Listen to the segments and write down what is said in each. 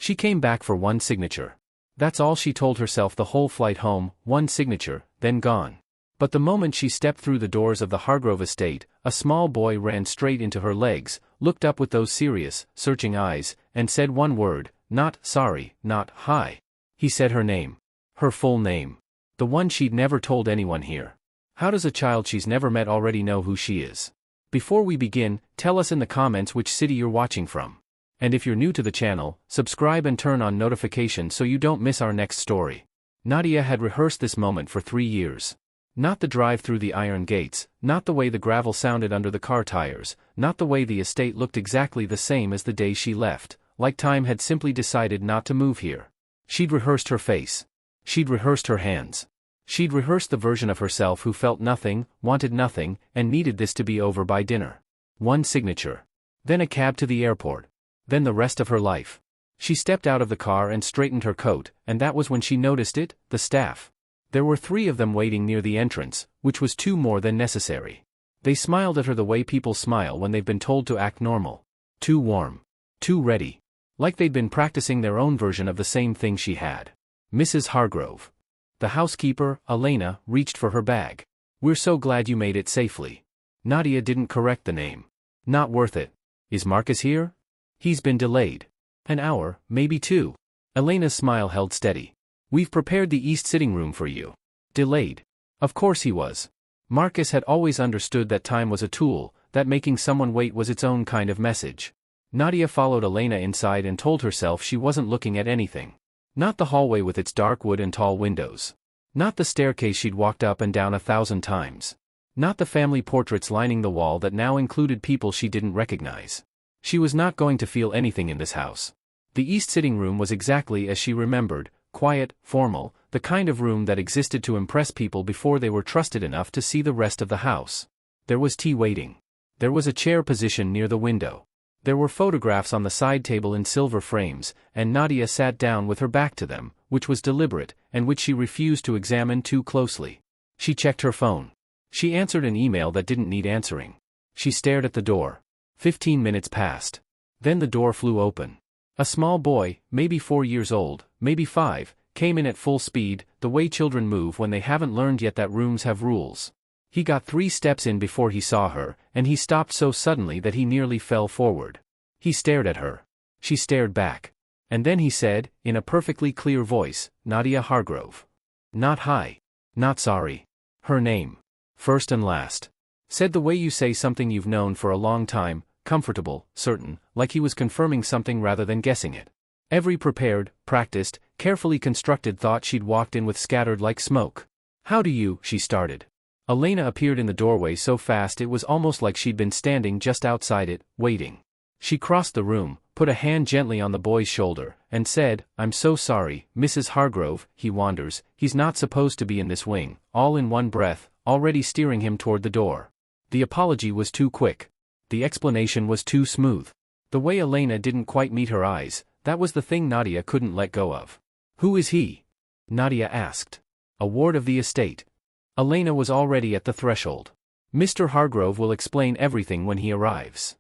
She came back for one signature. That's all she told herself the whole flight home, one signature, then gone. But the moment she stepped through the doors of the Hargrove estate, a small boy ran straight into her legs, looked up with those serious, searching eyes, and said one word, not sorry, not hi. He said her name. Her full name. The one she'd never told anyone here. How does a child she's never met already know who she is? Before we begin, tell us in the comments which city you're watching from. And if you're new to the channel, subscribe and turn on notifications so you don't miss our next story. Nadia had rehearsed this moment for 3 years. Not the drive through the iron gates, not the way the gravel sounded under the car tires, not the way the estate looked exactly the same as the day she left, like time had simply decided not to move here. She'd rehearsed her face. She'd rehearsed her hands. She'd rehearsed the version of herself who felt nothing, wanted nothing, and needed this to be over by dinner. One signature. Then a cab to the airport. Then the rest of her life. She stepped out of the car and straightened her coat, and that was when she noticed it, the staff. There were 3 of them waiting near the entrance, which was 2 more than necessary. They smiled at her the way people smile when they've been told to act normal. Too warm. Too ready. Like they'd been practicing their own version of the same thing she had. Mrs. Hargrove. The housekeeper, Elena, reached for her bag. We're so glad you made it safely. Nadia didn't correct the name. Not worth it. Is Marcus here? He's been delayed. An hour, maybe 2. Elena's smile held steady. We've prepared the east sitting room for you. Delayed. Of course he was. Marcus had always understood that time was a tool, that making someone wait was its own kind of message. Nadia followed Elena inside and told herself she wasn't looking at anything. Not the hallway with its dark wood and tall windows. Not the staircase she'd walked up and down 1,000 times. Not the family portraits lining the wall that now included people she didn't recognize. She was not going to feel anything in this house. The east sitting room was exactly as she remembered, quiet, formal, the kind of room that existed to impress people before they were trusted enough to see the rest of the house. There was tea waiting. There was a chair positioned near the window. There were photographs on the side table in silver frames, and Nadia sat down with her back to them, which was deliberate, and which she refused to examine too closely. She checked her phone. She answered an email that didn't need answering. She stared at the door. 15 minutes passed. Then the door flew open. A small boy, maybe 4 years old, maybe 5, came in at full speed, the way children move when they haven't learned yet that rooms have rules. He got 3 steps in before he saw her, and he stopped so suddenly that he nearly fell forward. He stared at her. She stared back. And then he said, in a perfectly clear voice, Nadia Hargrove. Not hi. Not sorry. Her name. First and last. Said the way you say something you've known for a long time, comfortable, certain, like he was confirming something rather than guessing it. Every prepared, practiced, carefully constructed thought she'd walked in with scattered like smoke. How do you, she started. Elena appeared in the doorway so fast it was almost like she'd been standing just outside it, waiting. She crossed the room, put a hand gently on the boy's shoulder, and said, I'm so sorry, Mrs. Hargrove, he wanders, he's not supposed to be in this wing, all in one breath, already steering him toward the door. The apology was too quick. The explanation was too smooth. The way Elena didn't quite meet her eyes, that was the thing Nadia couldn't let go of. Who is he? Nadia asked. A ward of the estate. Elena was already at the threshold. Mr. Hargrove will explain everything when he arrives.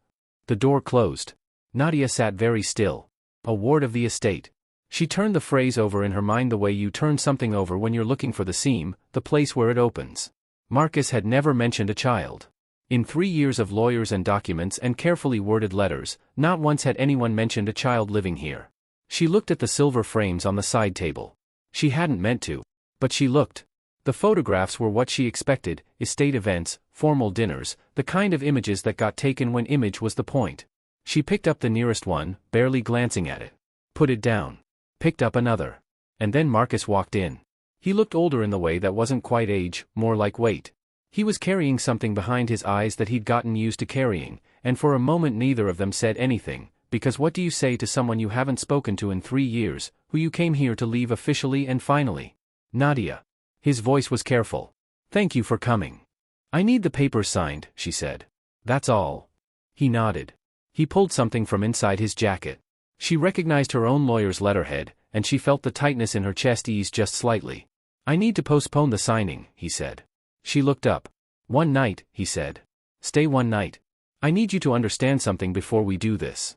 The door closed. Nadia sat very still. A ward of the estate. She turned the phrase over in her mind the way you turn something over when you're looking for the seam, the place where it opens. Marcus had never mentioned a child. In 3 years of lawyers and documents and carefully worded letters, not once had anyone mentioned a child living here. She looked at the silver frames on the side table. She hadn't meant to. But she looked. The photographs were what she expected, estate events, formal dinners, the kind of images that got taken when image was the point. She picked up the nearest one, barely glancing at it. Put it down. Picked up another. And then Marcus walked in. He looked older in the way that wasn't quite age, more like weight. He was carrying something behind his eyes that he'd gotten used to carrying, and for a moment neither of them said anything, because what do you say to someone you haven't spoken to in 3 years, who you came here to leave officially and finally? Nadia. His voice was careful. Thank you for coming. I need the papers signed, she said. That's all. He nodded. He pulled something from inside his jacket. She recognized her own lawyer's letterhead, and she felt the tightness in her chest ease just slightly. I need to postpone the signing, he said. She looked up. One night, he said. Stay one night. I need you to understand something before we do this.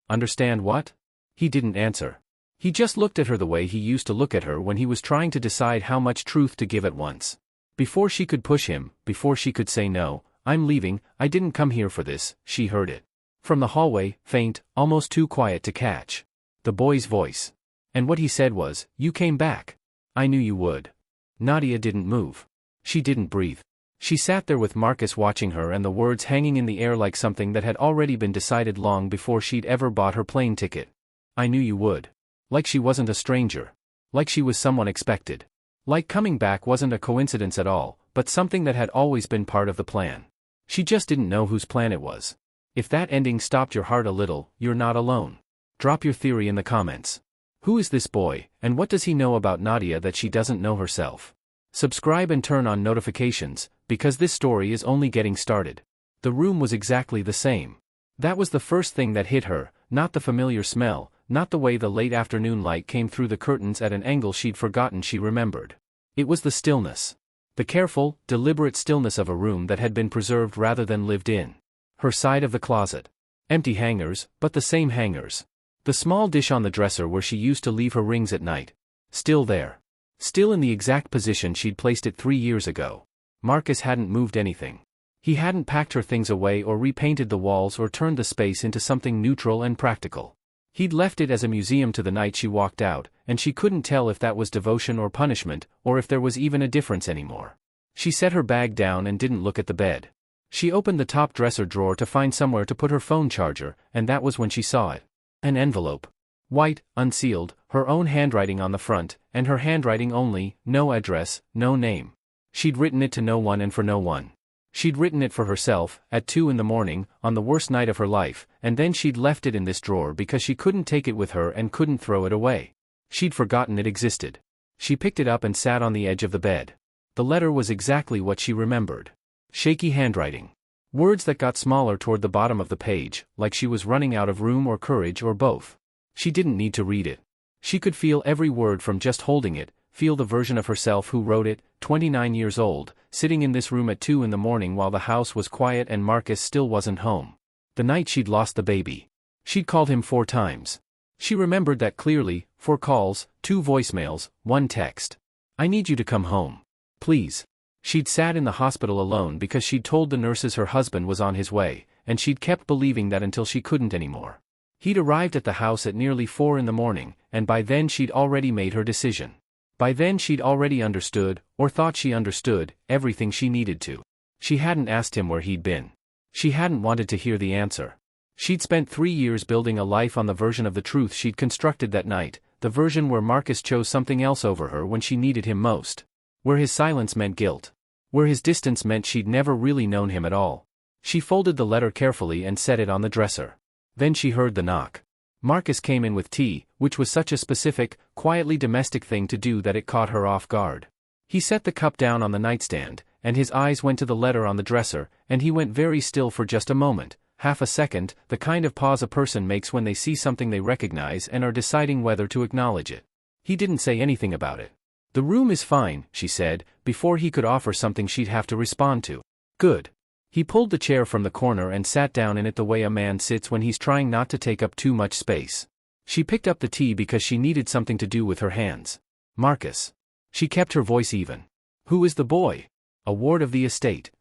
Understand what? He didn't answer. He just looked at her the way he used to look at her when he was trying to decide how much truth to give at once. Before she could push him, before she could say no, "I'm leaving, I didn't come here for this," she heard it. From the hallway, faint, almost too quiet to catch. The boy's voice. And what he said was, "You came back. I knew you would." Nadia didn't move. She didn't breathe. She sat there with Marcus watching her and the words hanging in the air like something that had already been decided long before she'd ever bought her plane ticket. "I knew you would." Like she wasn't a stranger. Like she was someone expected. Like coming back wasn't a coincidence at all, but something that had always been part of the plan. She just didn't know whose plan it was. If that ending stopped your heart a little, you're not alone. Drop your theory in the comments. Who is this boy, and what does he know about Nadia that she doesn't know herself? Subscribe and turn on notifications, because this story is only getting started. The room was exactly the same. That was the first thing that hit her, not the familiar smell, not the way the late afternoon light came through the curtains at an angle she'd forgotten she remembered. It was the stillness. The careful, deliberate stillness of a room that had been preserved rather than lived in. Her side of the closet. Empty hangers, but the same hangers. The small dish on the dresser where she used to leave her rings at night. Still there. Still in the exact position she'd placed it 3 years ago. Marcus hadn't moved anything. He hadn't packed her things away or repainted the walls or turned the space into something neutral and practical. He'd left it as a museum to the night she walked out, and she couldn't tell if that was devotion or punishment, or if there was even a difference anymore. She set her bag down and didn't look at the bed. She opened the top dresser drawer to find somewhere to put her phone charger, and that was when she saw it. An envelope. White, unsealed, her own handwriting on the front, and her handwriting only, no address, no name. She'd written it to no one and for no one. She'd written it for herself, at 2 in the morning, on the worst night of her life, and then she'd left it in this drawer because she couldn't take it with her and couldn't throw it away. She'd forgotten it existed. She picked it up and sat on the edge of the bed. The letter was exactly what she remembered. Shaky handwriting. Words that got smaller toward the bottom of the page, like she was running out of room or courage or both. She didn't need to read it. She could feel every word from just holding it, feel the version of herself who wrote it, 29 years old, sitting in this room at 2 in the morning while the house was quiet and Marcus still wasn't home. The night she'd lost the baby. She'd called him 4 times. She remembered that clearly, 4 calls, 2 voicemails, 1 text. "I need you to come home. Please." She'd sat in the hospital alone because she'd told the nurses her husband was on his way, and she'd kept believing that until she couldn't anymore. He'd arrived at the house at nearly 4 in the morning, and by then she'd already made her decision. By then she'd already understood, or thought she understood, everything she needed to. She hadn't asked him where he'd been. She hadn't wanted to hear the answer. She'd spent 3 years building a life on the version of the truth she'd constructed that night, the version where Marcus chose something else over her when she needed him most. Where his silence meant guilt. Where his distance meant she'd never really known him at all. She folded the letter carefully and set it on the dresser. Then she heard the knock. Marcus came in with tea, which was such a specific, quietly domestic thing to do that it caught her off guard. He set the cup down on the nightstand, and his eyes went to the letter on the dresser, and he went very still for just a moment, half a second, the kind of pause a person makes when they see something they recognize and are deciding whether to acknowledge it. He didn't say anything about it. "The room is fine," she said, before he could offer something she'd have to respond to. "Good." He pulled the chair from the corner and sat down in it the way a man sits when he's trying not to take up too much space. She picked up the tea because she needed something to do with her hands. "Marcus." She kept her voice even. "Who is the boy?" "A ward of the estate."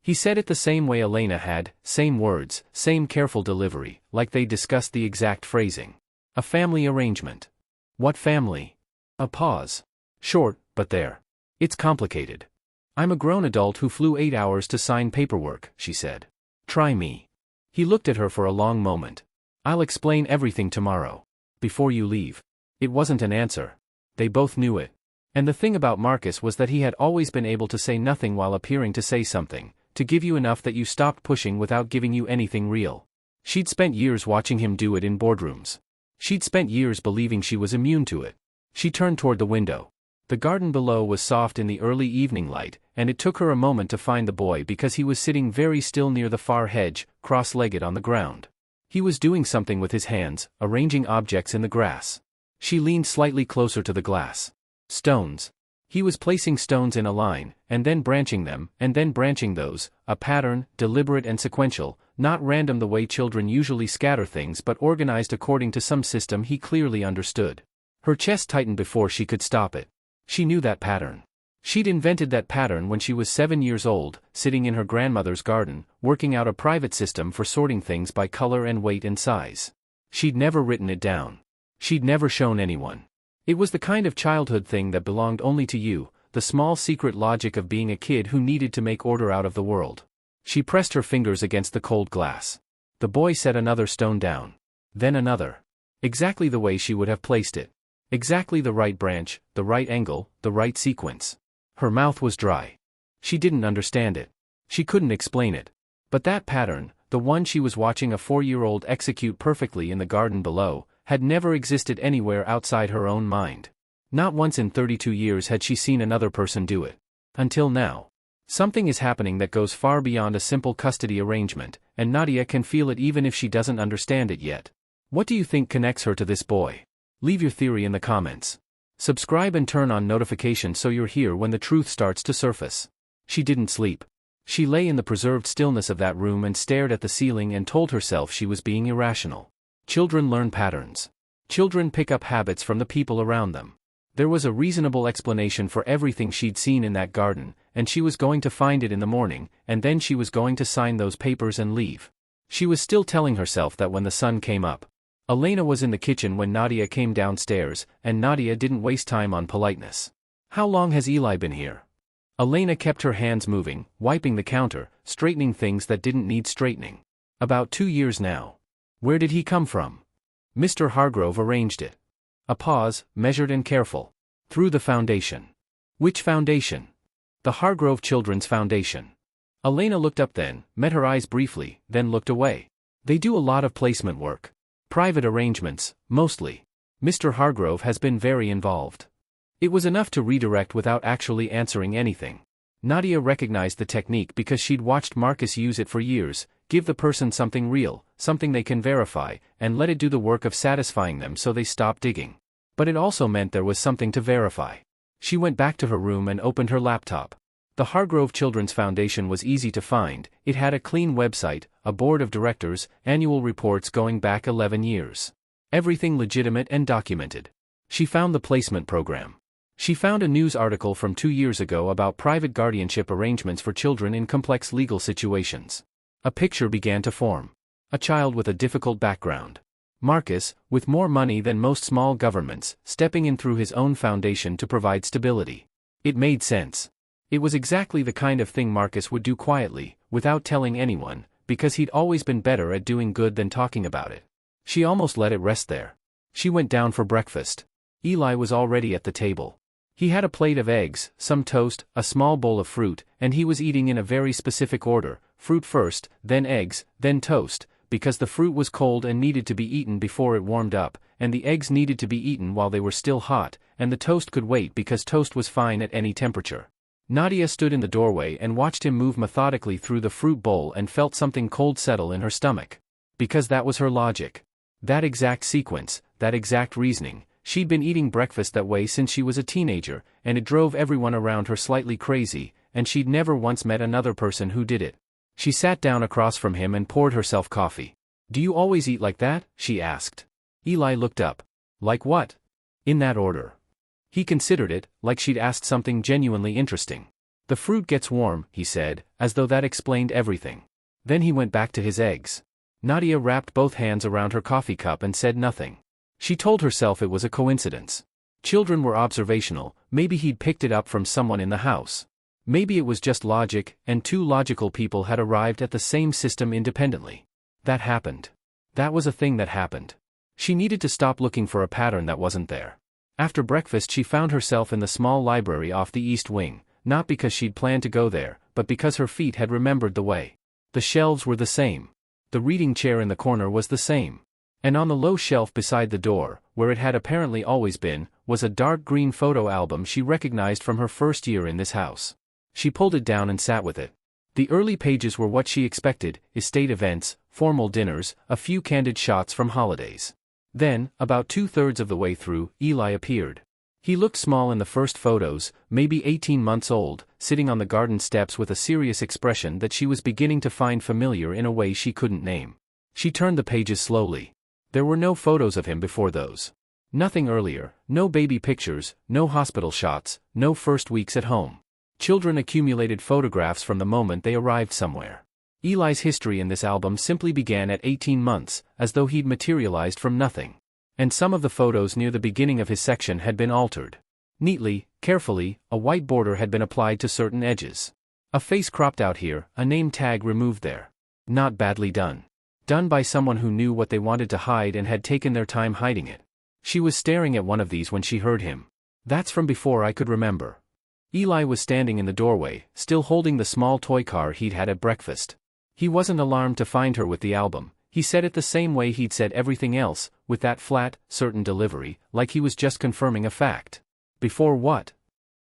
He said it the same way Elena had, same words, same careful delivery, like they discussed the exact phrasing. "A family arrangement." "What family?" A pause. "Short, but there. It's complicated. I'm a grown adult who flew 8 hours to sign paperwork," she said. "Try me." He looked at her for a long moment. "I'll explain everything tomorrow. Before you leave." It wasn't an answer. They both knew it. And the thing about Marcus was that he had always been able to say nothing while appearing to say something, to give you enough that you stopped pushing without giving you anything real. She'd spent years watching him do it in boardrooms. She'd spent years believing she was immune to it. She turned toward the window. The garden below was soft in the early evening light, and it took her a moment to find the boy because he was sitting very still near the far hedge, cross-legged on the ground. He was doing something with his hands, arranging objects in the grass. She leaned slightly closer to the glass. Stones. He was placing stones in a line, and then branching them, and then branching those, a pattern, deliberate and sequential, not random the way children usually scatter things but organized according to some system he clearly understood. Her chest tightened before she could stop it. She knew that pattern. She'd invented that pattern when she was 7 years old, sitting in her grandmother's garden, working out a private system for sorting things by color and weight and size. She'd never written it down. She'd never shown anyone. It was the kind of childhood thing that belonged only to you, the small secret logic of being a kid who needed to make order out of the world. She pressed her fingers against the cold glass. The boy set another stone down. Then another. Exactly the way she would have placed it. Exactly the right branch, the right angle, the right sequence. Her mouth was dry. She didn't understand it. She couldn't explain it. But that pattern, the one she was watching a 4-year-old execute perfectly in the garden below, had never existed anywhere outside her own mind. Not once in 32 years had she seen another person do it. Until now. Something is happening that goes far beyond a simple custody arrangement, and Nadia can feel it even if she doesn't understand it yet. What do you think connects her to this boy? Leave your theory in the comments. Subscribe and turn on notifications so you're here when the truth starts to surface. She didn't sleep. She lay in the preserved stillness of that room and stared at the ceiling and told herself she was being irrational. Children learn patterns. Children pick up habits from the people around them. There was a reasonable explanation for everything she'd seen in that garden, and she was going to find it in the morning, and then she was going to sign those papers and leave. She was still telling herself that when the sun came up. Elena was in the kitchen when Nadia came downstairs, and Nadia didn't waste time on politeness. How long has Eli been here? Elena kept her hands moving, wiping the counter, straightening things that didn't need straightening. About 2 years now. Where did he come from? Mr. Hargrove arranged it. A pause, measured and careful. Through the foundation. Which foundation? The Hargrove Children's Foundation. Elena looked up then, met her eyes briefly, then looked away. They do a lot of placement work. Private arrangements, mostly. Mr. Hargrove has been very involved. It was enough to redirect without actually answering anything. Nadia recognized the technique because she'd watched Marcus use it for years, give the person something real, something they can verify, and let it do the work of satisfying them so they stop digging. But it also meant there was something to verify. She went back to her room and opened her laptop. The Hargrove Children's Foundation was easy to find. It had a clean website, a board of directors, annual reports going back 11 years. Everything legitimate and documented. She found the placement program. She found a news article from 2 years ago about private guardianship arrangements for children in complex legal situations. A picture began to form. A child with a difficult background. Marcus, with more money than most small governments, stepping in through his own foundation to provide stability. It made sense. It was exactly the kind of thing Marcus would do quietly, without telling anyone, because he'd always been better at doing good than talking about it. She almost let it rest there. She went down for breakfast. Eli was already at the table. He had a plate of eggs, some toast, a small bowl of fruit, and he was eating in a very specific order, fruit first, then eggs, then toast, because the fruit was cold and needed to be eaten before it warmed up, and the eggs needed to be eaten while they were still hot, and the toast could wait because toast was fine at any temperature. Nadia stood in the doorway and watched him move methodically through the fruit bowl and felt something cold settle in her stomach. Because that was her logic. That exact sequence, that exact reasoning. She'd been eating breakfast that way since she was a teenager, and it drove everyone around her slightly crazy, and she'd never once met another person who did it. She sat down across from him and poured herself coffee. "Do you always eat like that?" she asked. Eli looked up. "Like what?" "In that order." He considered it, like she'd asked something genuinely interesting. "The fruit gets warm," he said, as though that explained everything. Then he went back to his eggs. Nadia wrapped both hands around her coffee cup and said nothing. She told herself it was a coincidence. Children were observational, maybe he'd picked it up from someone in the house. Maybe it was just logic, and 2 logical people had arrived at the same system independently. That happened. That was a thing that happened. She needed to stop looking for a pattern that wasn't there. After breakfast she found herself in the small library off the east wing, not because she'd planned to go there, but because her feet had remembered the way. The shelves were the same. The reading chair in the corner was the same. And on the low shelf beside the door, where it had apparently always been, was a dark green photo album she recognized from her first year in this house. She pulled it down and sat with it. The early pages were what she expected: estate events, formal dinners, a few candid shots from holidays. Then, about 2/3 of the way through, Eli appeared. He looked small in the first photos, maybe 18 months old, sitting on the garden steps with a serious expression that she was beginning to find familiar in a way she couldn't name. She turned the pages slowly. There were no photos of him before those. Nothing earlier, no baby pictures, no hospital shots, no first weeks at home. Children accumulated photographs from the moment they arrived somewhere. Eli's history in this album simply began at 18 months, as though he'd materialized from nothing. And some of the photos near the beginning of his section had been altered. Neatly, carefully, a white border had been applied to certain edges. A face cropped out here, a name tag removed there. Not badly done. Done by someone who knew what they wanted to hide and had taken their time hiding it. She was staring at one of these when she heard him. That's from before I could remember. Eli was standing in the doorway, still holding the small toy car he'd had at breakfast. He wasn't alarmed to find her with the album. He said it the same way he'd said everything else, with that flat, certain delivery, like he was just confirming a fact. Before what?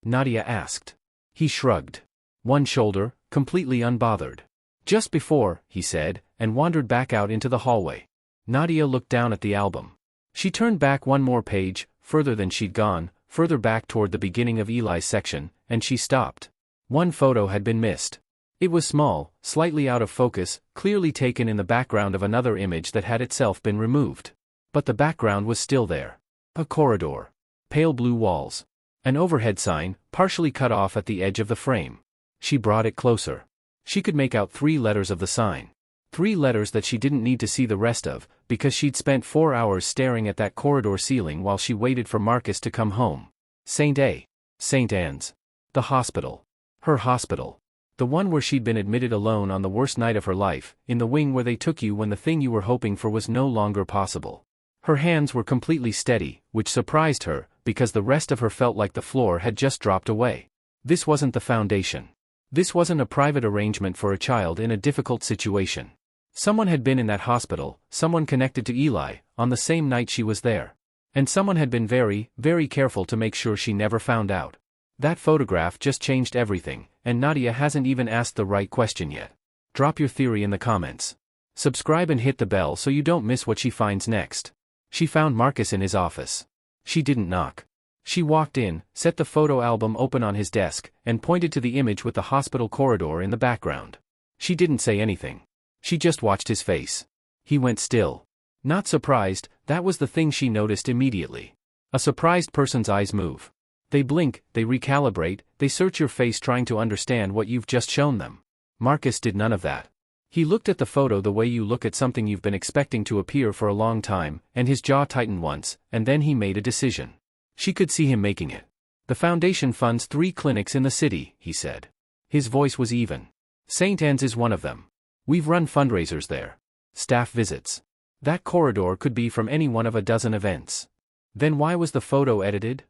Nadia asked. He shrugged one shoulder, completely unbothered. Just before, he said, and wandered back out into the hallway. Nadia looked down at the album. She turned back one more page, further than she'd gone, further back toward the beginning of Eli's section, and she stopped. One photo had been missed. It was small, slightly out of focus, clearly taken in the background of another image that had itself been removed. But the background was still there. A corridor. Pale blue walls. An overhead sign, partially cut off at the edge of the frame. She brought it closer. She could make out 3 letters of the sign. 3 letters that she didn't need to see the rest of, because she'd spent 4 hours staring at that corridor ceiling while she waited for Marcus to come home. St. Anne's. The hospital. Her hospital. The one where she'd been admitted alone on the worst night of her life, in the wing where they took you when the thing you were hoping for was no longer possible. Her hands were completely steady, which surprised her, because the rest of her felt like the floor had just dropped away. This wasn't the foundation. This wasn't a private arrangement for a child in a difficult situation. Someone had been in that hospital, someone connected to Eli, on the same night she was there. And someone had been very, very careful to make sure she never found out. That photograph just changed everything, and Nadia hasn't even asked the right question yet. Drop your theory in the comments. Subscribe and hit the bell so you don't miss what she finds next. She found Marcus in his office. She didn't knock. She walked in, set the photo album open on his desk, and pointed to the image with the hospital corridor in the background. She didn't say anything. She just watched his face. He went still. Not surprised, that was the thing she noticed immediately. A surprised person's eyes move. They blink, they recalibrate, they search your face trying to understand what you've just shown them. Marcus did none of that. He looked at the photo the way you look at something you've been expecting to appear for a long time, and his jaw tightened once, and then he made a decision. She could see him making it. The foundation funds 3 clinics in the city, he said. His voice was even. St. Anne's is one of them. We've run fundraisers there. Staff visits. That corridor could be from any one of a dozen events. Then why was the photo edited?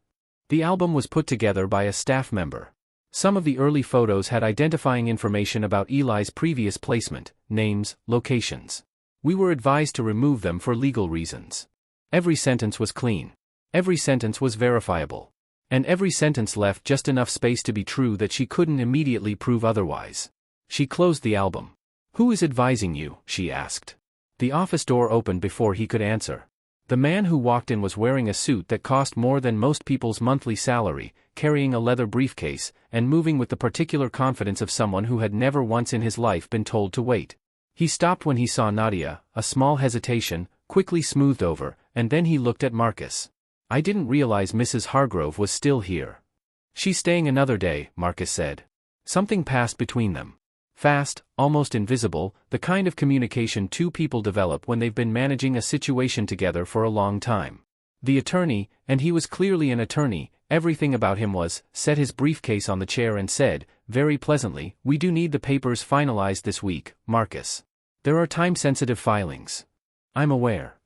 The album was put together by a staff member. Some of the early photos had identifying information about Eli's previous placement, names, locations. We were advised to remove them for legal reasons. Every sentence was clean. Every sentence was verifiable. And every sentence left just enough space to be true that she couldn't immediately prove otherwise. She closed the album. Who is advising you? She asked. The office door opened before he could answer. The man who walked in was wearing a suit that cost more than most people's monthly salary, carrying a leather briefcase, and moving with the particular confidence of someone who had never once in his life been told to wait. He stopped when he saw Nadia, a small hesitation, quickly smoothed over, and then he looked at Marcus. I didn't realize Mrs. Hargrove was still here. She's staying another day, Marcus said. Something passed between them. Fast, almost invisible, the kind of communication 2 people develop when they've been managing a situation together for a long time. The attorney, and he was clearly an attorney, everything about him was, set his briefcase on the chair and said, very pleasantly, we do need the papers finalized this week, Marcus. There are time-sensitive filings. I'm aware.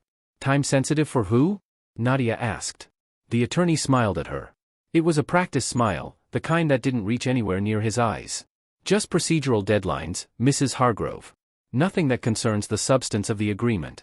Time-sensitive for who? Nadia asked. The attorney smiled at her. It was a practiced smile, the kind that didn't reach anywhere near his eyes. Just procedural deadlines, Mrs. Hargrove. Nothing that concerns the substance of the agreement.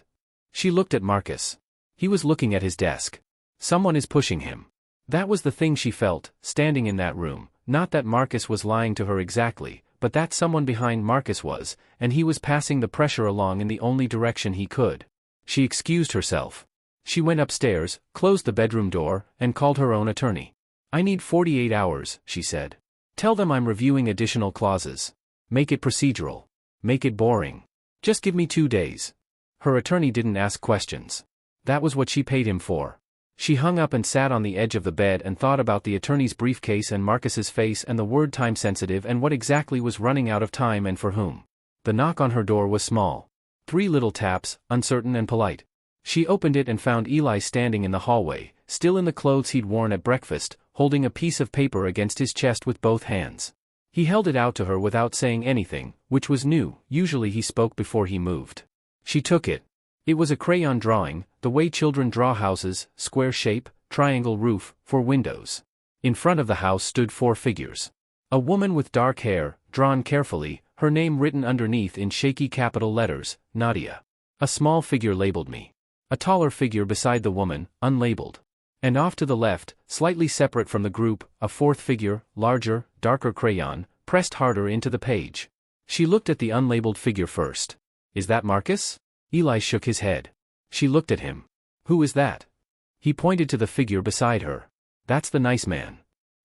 She looked at Marcus. He was looking at his desk. Someone is pushing him. That was the thing she felt, standing in that room, not that Marcus was lying to her exactly, but that someone behind Marcus was, and he was passing the pressure along in the only direction he could. She excused herself. She went upstairs, closed the bedroom door, and called her own attorney. I need 48 hours, she said. Tell them I'm reviewing additional clauses. Make it procedural. Make it boring. Just give me 2 days. Her attorney didn't ask questions. That was what she paid him for. She hung up and sat on the edge of the bed and thought about the attorney's briefcase and Marcus's face and the word time-sensitive and what exactly was running out of time and for whom. The knock on her door was small. 3 little taps, uncertain and polite. She opened it and found Eli standing in the hallway, still in the clothes he'd worn at breakfast, holding a piece of paper against his chest with both hands. He held it out to her without saying anything, which was new. Usually he spoke before he moved. She took it. It was a crayon drawing, the way children draw houses, square shape, triangle roof, for windows. In front of the house stood 4 figures. A woman with dark hair, drawn carefully, her name written underneath in shaky capital letters, Nadia. A small figure labeled me. A taller figure beside the woman, unlabeled. And off to the left, slightly separate from the group, a 4th figure, larger, darker crayon, pressed harder into the page. She looked at the unlabeled figure first. Is that Marcus? Eli shook his head. She looked at him. Who is that? He pointed to the figure beside her. That's the nice man.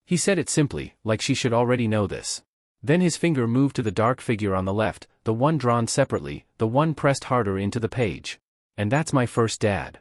He said it simply, like she should already know this. Then his finger moved to the dark figure on the left, the one drawn separately, the one pressed harder into the page. And that's my first dad.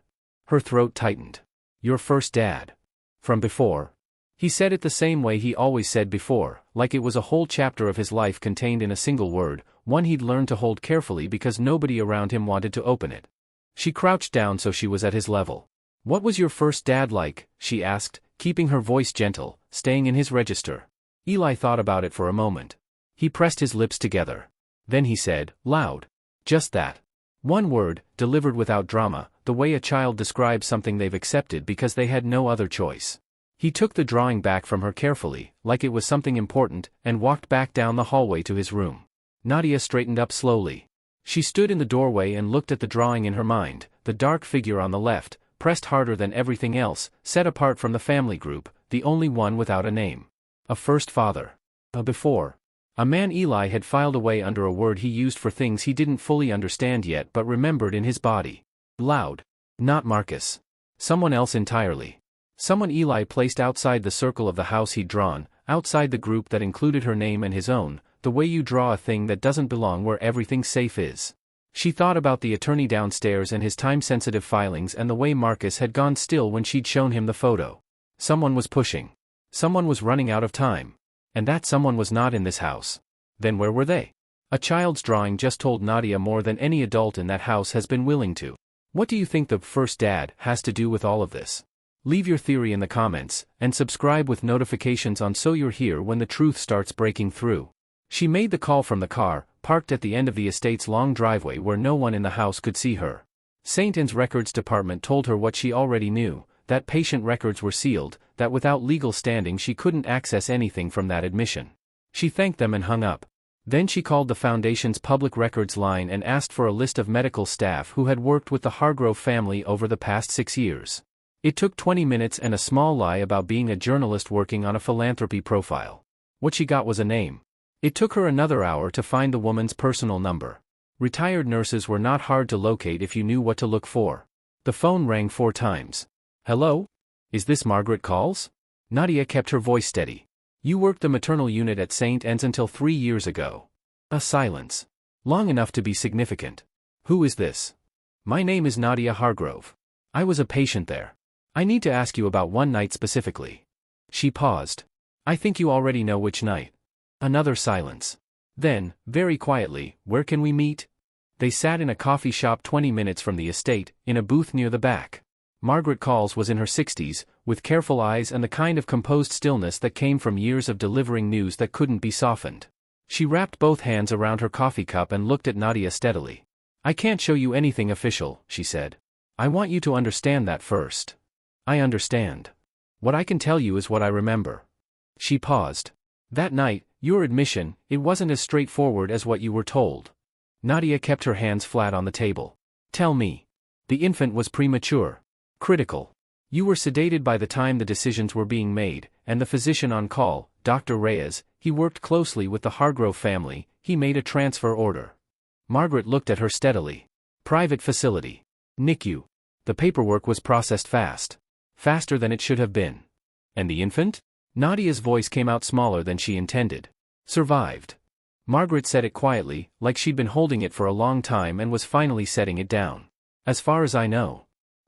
Her throat tightened. Your first dad. From before? He said it the same way he always said before, like it was a whole chapter of his life contained in a single word, one he'd learned to hold carefully because nobody around him wanted to open it. She crouched down so she was at his level. What was your first dad like? She asked, keeping her voice gentle, staying in his register. Eli thought about it for a moment. He pressed his lips together. Then he said, loud. Just that. One word, delivered without drama, the way a child describes something they've accepted because they had no other choice. He took the drawing back from her carefully, like it was something important, and walked back down the hallway to his room. Nadia straightened up slowly. She stood in the doorway and looked at the drawing in her mind, the dark figure on the left, pressed harder than everything else, set apart from the family group, the only one without a name. A first father. A before. A man Eli had filed away under a word he used for things he didn't fully understand yet but remembered in his body. Loud. Not Marcus. Someone else entirely. Someone Eli placed outside the circle of the house he'd drawn, outside the group that included her name and his own, the way you draw a thing that doesn't belong where everything safe is. She thought about the attorney downstairs and his time-sensitive filings and the way Marcus had gone still when she'd shown him the photo. Someone was pushing. Someone was running out of time. And that someone was not in this house. Then where were they? A child's drawing just told Nadia more than any adult in that house has been willing to. What do you think the first dad has to do with all of this? Leave your theory in the comments, and subscribe with notifications on so you're here when the truth starts breaking through. She made the call from the car, parked at the end of the estate's long driveway where no one in the house could see her. St. Anne's records department told her what she already knew, that patient records were sealed, that without legal standing she couldn't access anything from that admission. She thanked them and hung up. Then she called the foundation's public records line and asked for a list of medical staff who had worked with the Hargrove family over the past 6 years. It took 20 minutes and a small lie about being a journalist working on a philanthropy profile. What she got was a name. It took her another hour to find the woman's personal number. Retired nurses were not hard to locate if you knew what to look for. The phone rang 4 times. Hello? Is this Margaret Calls? Nadia kept her voice steady. You worked the maternal unit at St. Anne's until 3 years ago. A silence. Long enough to be significant. Who is this? My name is Nadia Hargrove. I was a patient there. I need to ask you about one night specifically. She paused. I think you already know which night. Another silence. Then, very quietly, where can we meet? They sat in a coffee shop 20 minutes from the estate, in a booth near the back. Margaret Calls was in her 60s, with careful eyes and the kind of composed stillness that came from years of delivering news that couldn't be softened. She wrapped both hands around her coffee cup and looked at Nadia steadily. I can't show you anything official, she said. I want you to understand that first. I understand. What I can tell you is what I remember. She paused. That night, your admission, it wasn't as straightforward as what you were told. Nadia kept her hands flat on the table. Tell me. The infant was premature. Critical. You were sedated by the time the decisions were being made, and the physician on call, Dr. Reyes, he worked closely with the Hargrove family, he made a transfer order. Margaret looked at her steadily. Private facility. NICU. The paperwork was processed fast. Faster than it should have been. And the infant? Nadia's voice came out smaller than she intended. Survived. Margaret said it quietly, like she'd been holding it for a long time and was finally setting it down. As far as I know.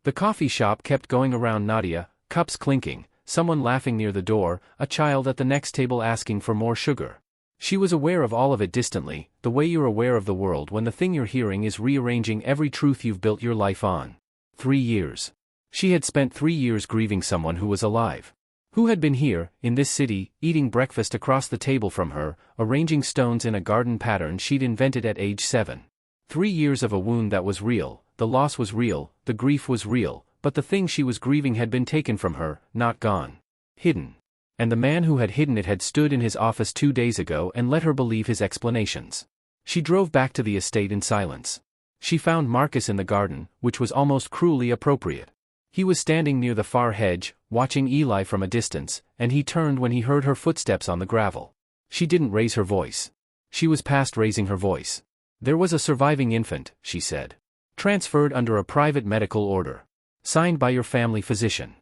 The coffee shop kept going around Nadia, cups clinking, someone laughing near the door, a child at the next table asking for more sugar. She was aware of all of it distantly, the way you're aware of the world when the thing you're hearing is rearranging every truth you've built your life on. 3 years. She had spent 3 years grieving someone who was alive. Who had been here, in this city, eating breakfast across the table from her, arranging stones in a garden pattern she'd invented at age 7. 3 years of a wound that was real, the loss was real, the grief was real, but the thing she was grieving had been taken from her, not gone. Hidden. And the man who had hidden it had stood in his office 2 days ago and let her believe his explanations. She drove back to the estate in silence. She found Marcus in the garden, which was almost cruelly appropriate. He was standing near the far hedge, watching Eli from a distance, and he turned when he heard her footsteps on the gravel. She didn't raise her voice. She was past raising her voice. There was a surviving infant, she said. Transferred under a private medical order. Signed by your family physician.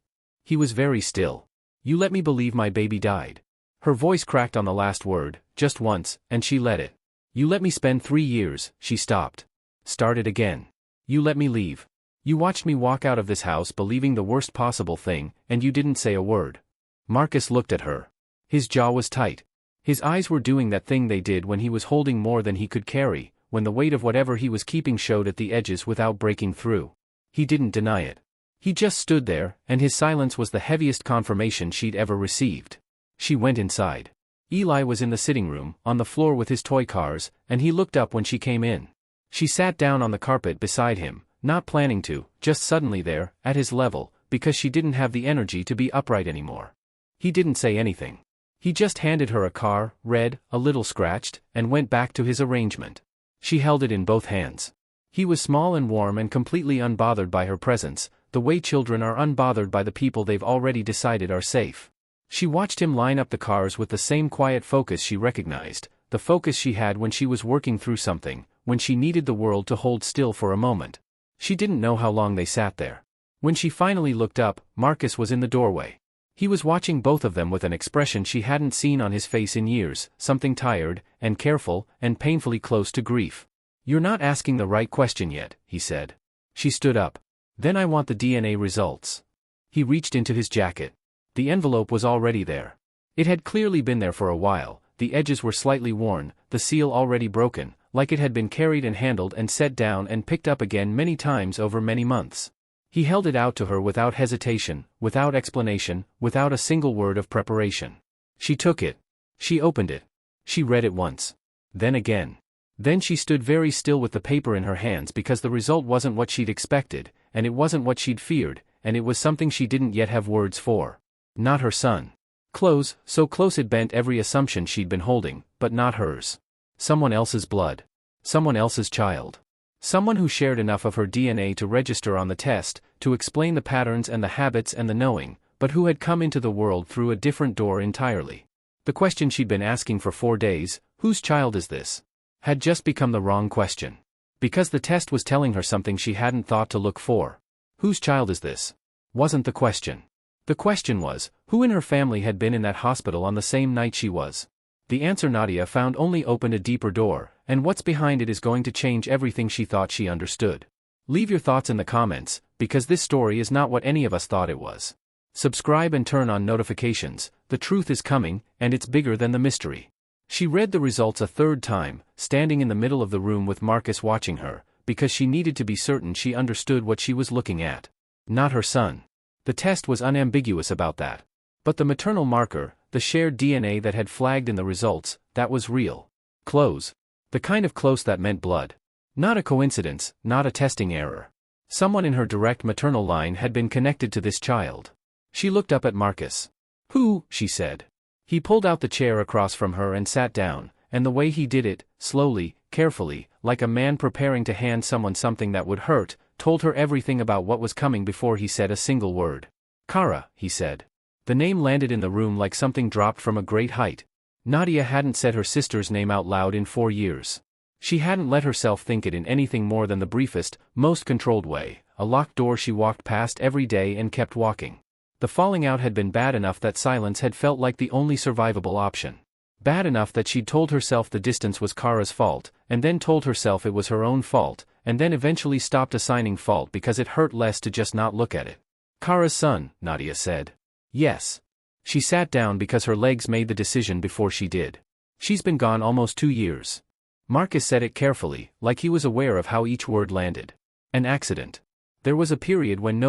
He was very still. You let me believe my baby died. Her voice cracked on the last word, just once, and she let it. You let me spend 3 years, she stopped. Started again. You let me leave. You watched me walk out of this house believing the worst possible thing, and you didn't say a word. Marcus looked at her. His jaw was tight. His eyes were doing that thing they did when he was holding more than he could carry, when the weight of whatever he was keeping showed at the edges without breaking through. He didn't deny it. He just stood there, and his silence was the heaviest confirmation she'd ever received. She went inside. Eli was in the sitting room, on the floor with his toy cars, and he looked up when she came in. She sat down on the carpet beside him, not planning to, just suddenly there, at his level, because she didn't have the energy to be upright anymore. He didn't say anything. He just handed her a car, red, a little scratched, and went back to his arrangement. She held it in both hands. He was small and warm and completely unbothered by her presence, the way children are unbothered by the people they've already decided are safe. She watched him line up the cars with the same quiet focus she recognized, the focus she had when she was working through something, when she needed the world to hold still for a moment. She didn't know how long they sat there. When she finally looked up, Marcus was in the doorway. He was watching both of them with an expression she hadn't seen on his face in years, something tired, and careful, and painfully close to grief. You're not asking the right question yet, he said. She stood up. Then I want the DNA results. He reached into his jacket. The envelope was already there. It had clearly been there for a while, the edges were slightly worn, the seal already broken, like it had been carried and handled and set down and picked up again many times over many months. He held it out to her without hesitation, without explanation, without a single word of preparation. She took it. She opened it. She read it once. Then again. Then she stood very still with the paper in her hands because the result wasn't what she'd expected, and it wasn't what she'd feared, and it was something she didn't yet have words for. Not her son. Close, so close it bent every assumption she'd been holding, but not hers. Someone else's blood. Someone else's child. Someone who shared enough of her DNA to register on the test, to explain the patterns and the habits and the knowing, but who had come into the world through a different door entirely. The question she'd been asking for 4 days, whose child is this? Had just become the wrong question. Because the test was telling her something she hadn't thought to look for. Whose child is this? Wasn't the question. The question was, who in her family had been in that hospital on the same night she was? The answer Nadia found only opened a deeper door, and what's behind it is going to change everything she thought she understood. Leave your thoughts in the comments, because this story is not what any of us thought it was. Subscribe and turn on notifications, the truth is coming, and it's bigger than the mystery. She read the results a 3rd time, standing in the middle of the room with Marcus watching her, because she needed to be certain she understood what she was looking at. Not her son. The test was unambiguous about that. But the maternal marker, the shared DNA that had flagged in the results, that was real. Close. The kind of close that meant blood. Not a coincidence, not a testing error. Someone in her direct maternal line had been connected to this child. She looked up at Marcus. Who, she said. He pulled out the chair across from her and sat down, and the way he did it, slowly, carefully, like a man preparing to hand someone something that would hurt, told her everything about what was coming before he said a single word. Kara, he said. The name landed in the room like something dropped from a great height. Nadia hadn't said her sister's name out loud in 4 years. She hadn't let herself think it in anything more than the briefest, most controlled way, a locked door she walked past every day and kept walking. The falling out had been bad enough that silence had felt like the only survivable option. Bad enough that she'd told herself the distance was Kara's fault, and then told herself it was her own fault, and then eventually stopped assigning fault because it hurt less to just not look at it. Kara's son, Nadia said. Yes. She sat down because her legs made the decision before she did. She's been gone almost 2 years. Marcus said it carefully, like he was aware of how each word landed. An accident. There was a period when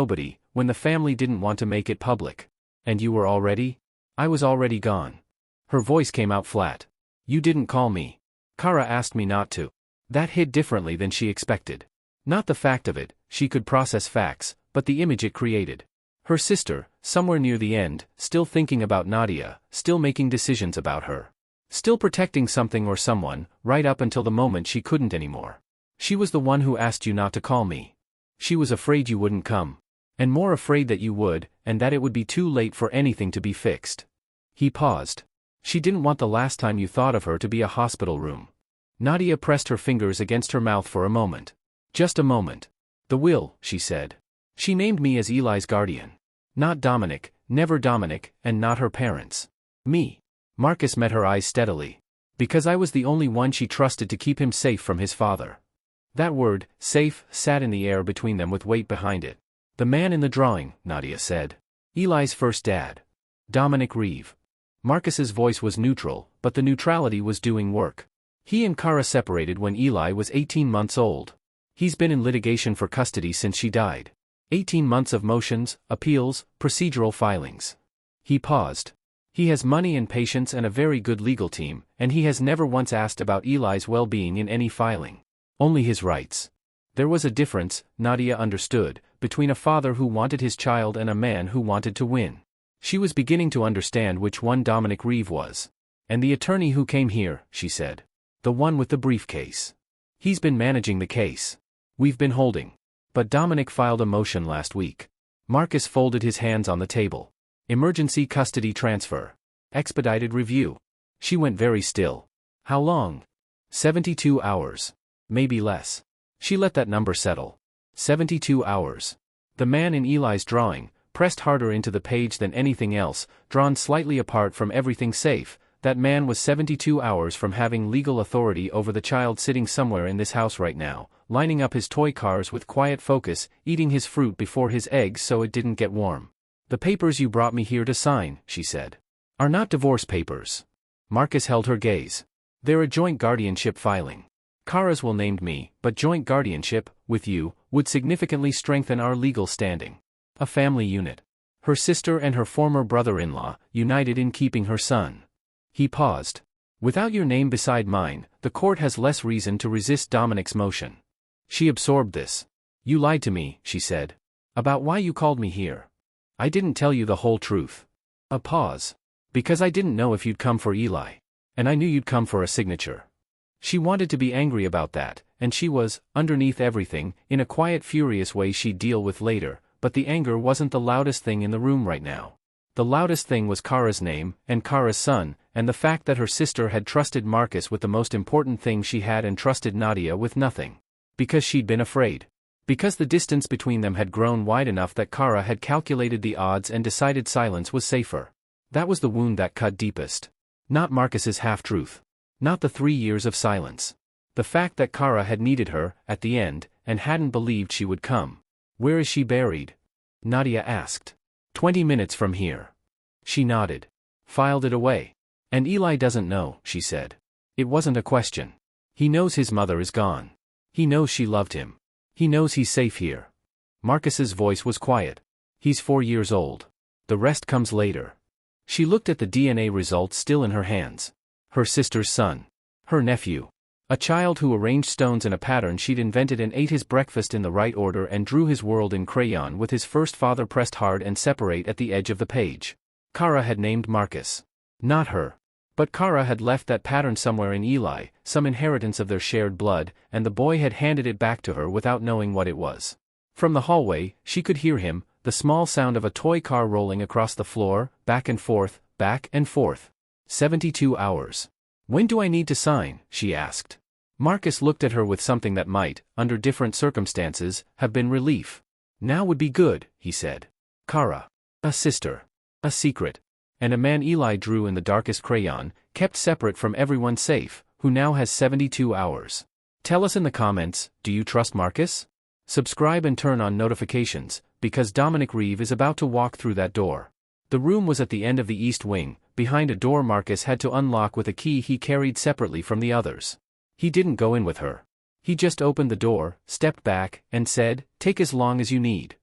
when the family didn't want to make it public. And you were already? I was already gone. Her voice came out flat. You didn't call me. Kara asked me not to. That hit differently than she expected. Not the fact of it, she could process facts, but the image it created. Her sister, somewhere near the end, still thinking about Nadia, still making decisions about her. Still protecting something or someone, right up until the moment she couldn't anymore. She was the one who asked you not to call me. She was afraid you wouldn't come. And more afraid that you would, and that it would be too late for anything to be fixed. He paused. She didn't want the last time you thought of her to be a hospital room. Nadia pressed her fingers against her mouth for a moment. Just a moment. The will, she said. She named me as Eli's guardian. Not Dominic, never Dominic, and not her parents. Me. Marcus met her eyes steadily. Because I was the only one she trusted to keep him safe from his father. That word, safe, sat in the air between them with weight behind it. The man in the drawing, Nadia said. Eli's first dad. Dominic Reeve. Marcus's voice was neutral, but the neutrality was doing work. He and Kara separated when Eli was 18 months old. He's been in litigation for custody since she died. 18 months of motions, appeals, procedural filings. He paused. He has money and patience and a very good legal team, and he has never once asked about Eli's well-being in any filing. Only his rights. There was a difference, Nadia understood, between a father who wanted his child and a man who wanted to win. She was beginning to understand which one Dominic Reeve was. And the attorney who came here, she said. The one with the briefcase. He's been managing the case. We've been holding. But Dominic filed a motion last week. Marcus folded his hands on the table. Emergency custody transfer. Expedited review. She went very still. How long? 72 hours. Maybe less. She let that number settle. 72 hours. The man in Eli's drawing, pressed harder into the page than anything else, drawn slightly apart from everything safe, that man was 72 hours from having legal authority over the child sitting somewhere in this house right now, lining up his toy cars with quiet focus, eating his fruit before his eggs so it didn't get warm. The papers you brought me here to sign, she said, are not divorce papers. Marcus held her gaze. They're a joint guardianship filing. Kara's will named me, but joint guardianship, with you, would significantly strengthen our legal standing. A family unit. Her sister and her former brother-in-law, united in keeping her son. He paused. Without your name beside mine, the court has less reason to resist Dominic's motion. She absorbed this. You lied to me, she said. About why you called me here. I didn't tell you the whole truth. A pause. Because I didn't know if you'd come for Eli. And I knew you'd come for a signature. She wanted to be angry about that, and she was, underneath everything, in a quiet furious way she'd deal with later, but the anger wasn't the loudest thing in the room right now. The loudest thing was Kara's name, and Kara's son, and the fact that her sister had trusted Marcus with the most important thing she had and trusted Nadia with nothing. Because she'd been afraid. Because the distance between them had grown wide enough that Kara had calculated the odds and decided silence was safer. That was the wound that cut deepest. Not Marcus's half-truth. Not the 3 years of silence. The fact that Kara had needed her, at the end, and hadn't believed she would come. Where is she buried? Nadia asked. 20 minutes from here. She nodded. Filed it away. And Eli doesn't know, she said. It wasn't a question. He knows his mother is gone. He knows she loved him. He knows he's safe here. Marcus's voice was quiet. He's 4 years old. The rest comes later. She looked at the DNA results still in her hands. Her sister's son. Her nephew. A child who arranged stones in a pattern she'd invented and ate his breakfast in the right order and drew his world in crayon with his first father pressed hard and separate at the edge of the page. Kara had named Marcus. Not her. But Kara had left that pattern somewhere in Eli, some inheritance of their shared blood, and the boy had handed it back to her without knowing what it was. From the hallway, she could hear him, the small sound of a toy car rolling across the floor, back and forth, back and forth. 72 hours. When do I need to sign? She asked. Marcus looked at her with something that might, under different circumstances, have been relief. Now would be good, he said. Kara. A sister. A secret. And a man Eli drew in the darkest crayon, kept separate from everyone safe, who now has 72 hours. Tell us in the comments, do you trust Marcus? Subscribe and turn on notifications, because Dominic Reeve is about to walk through that door. The room was at the end of the east wing, behind a door Marcus had to unlock with a key he carried separately from the others. He didn't go in with her. He just opened the door, stepped back, and said, "Take as long as you need."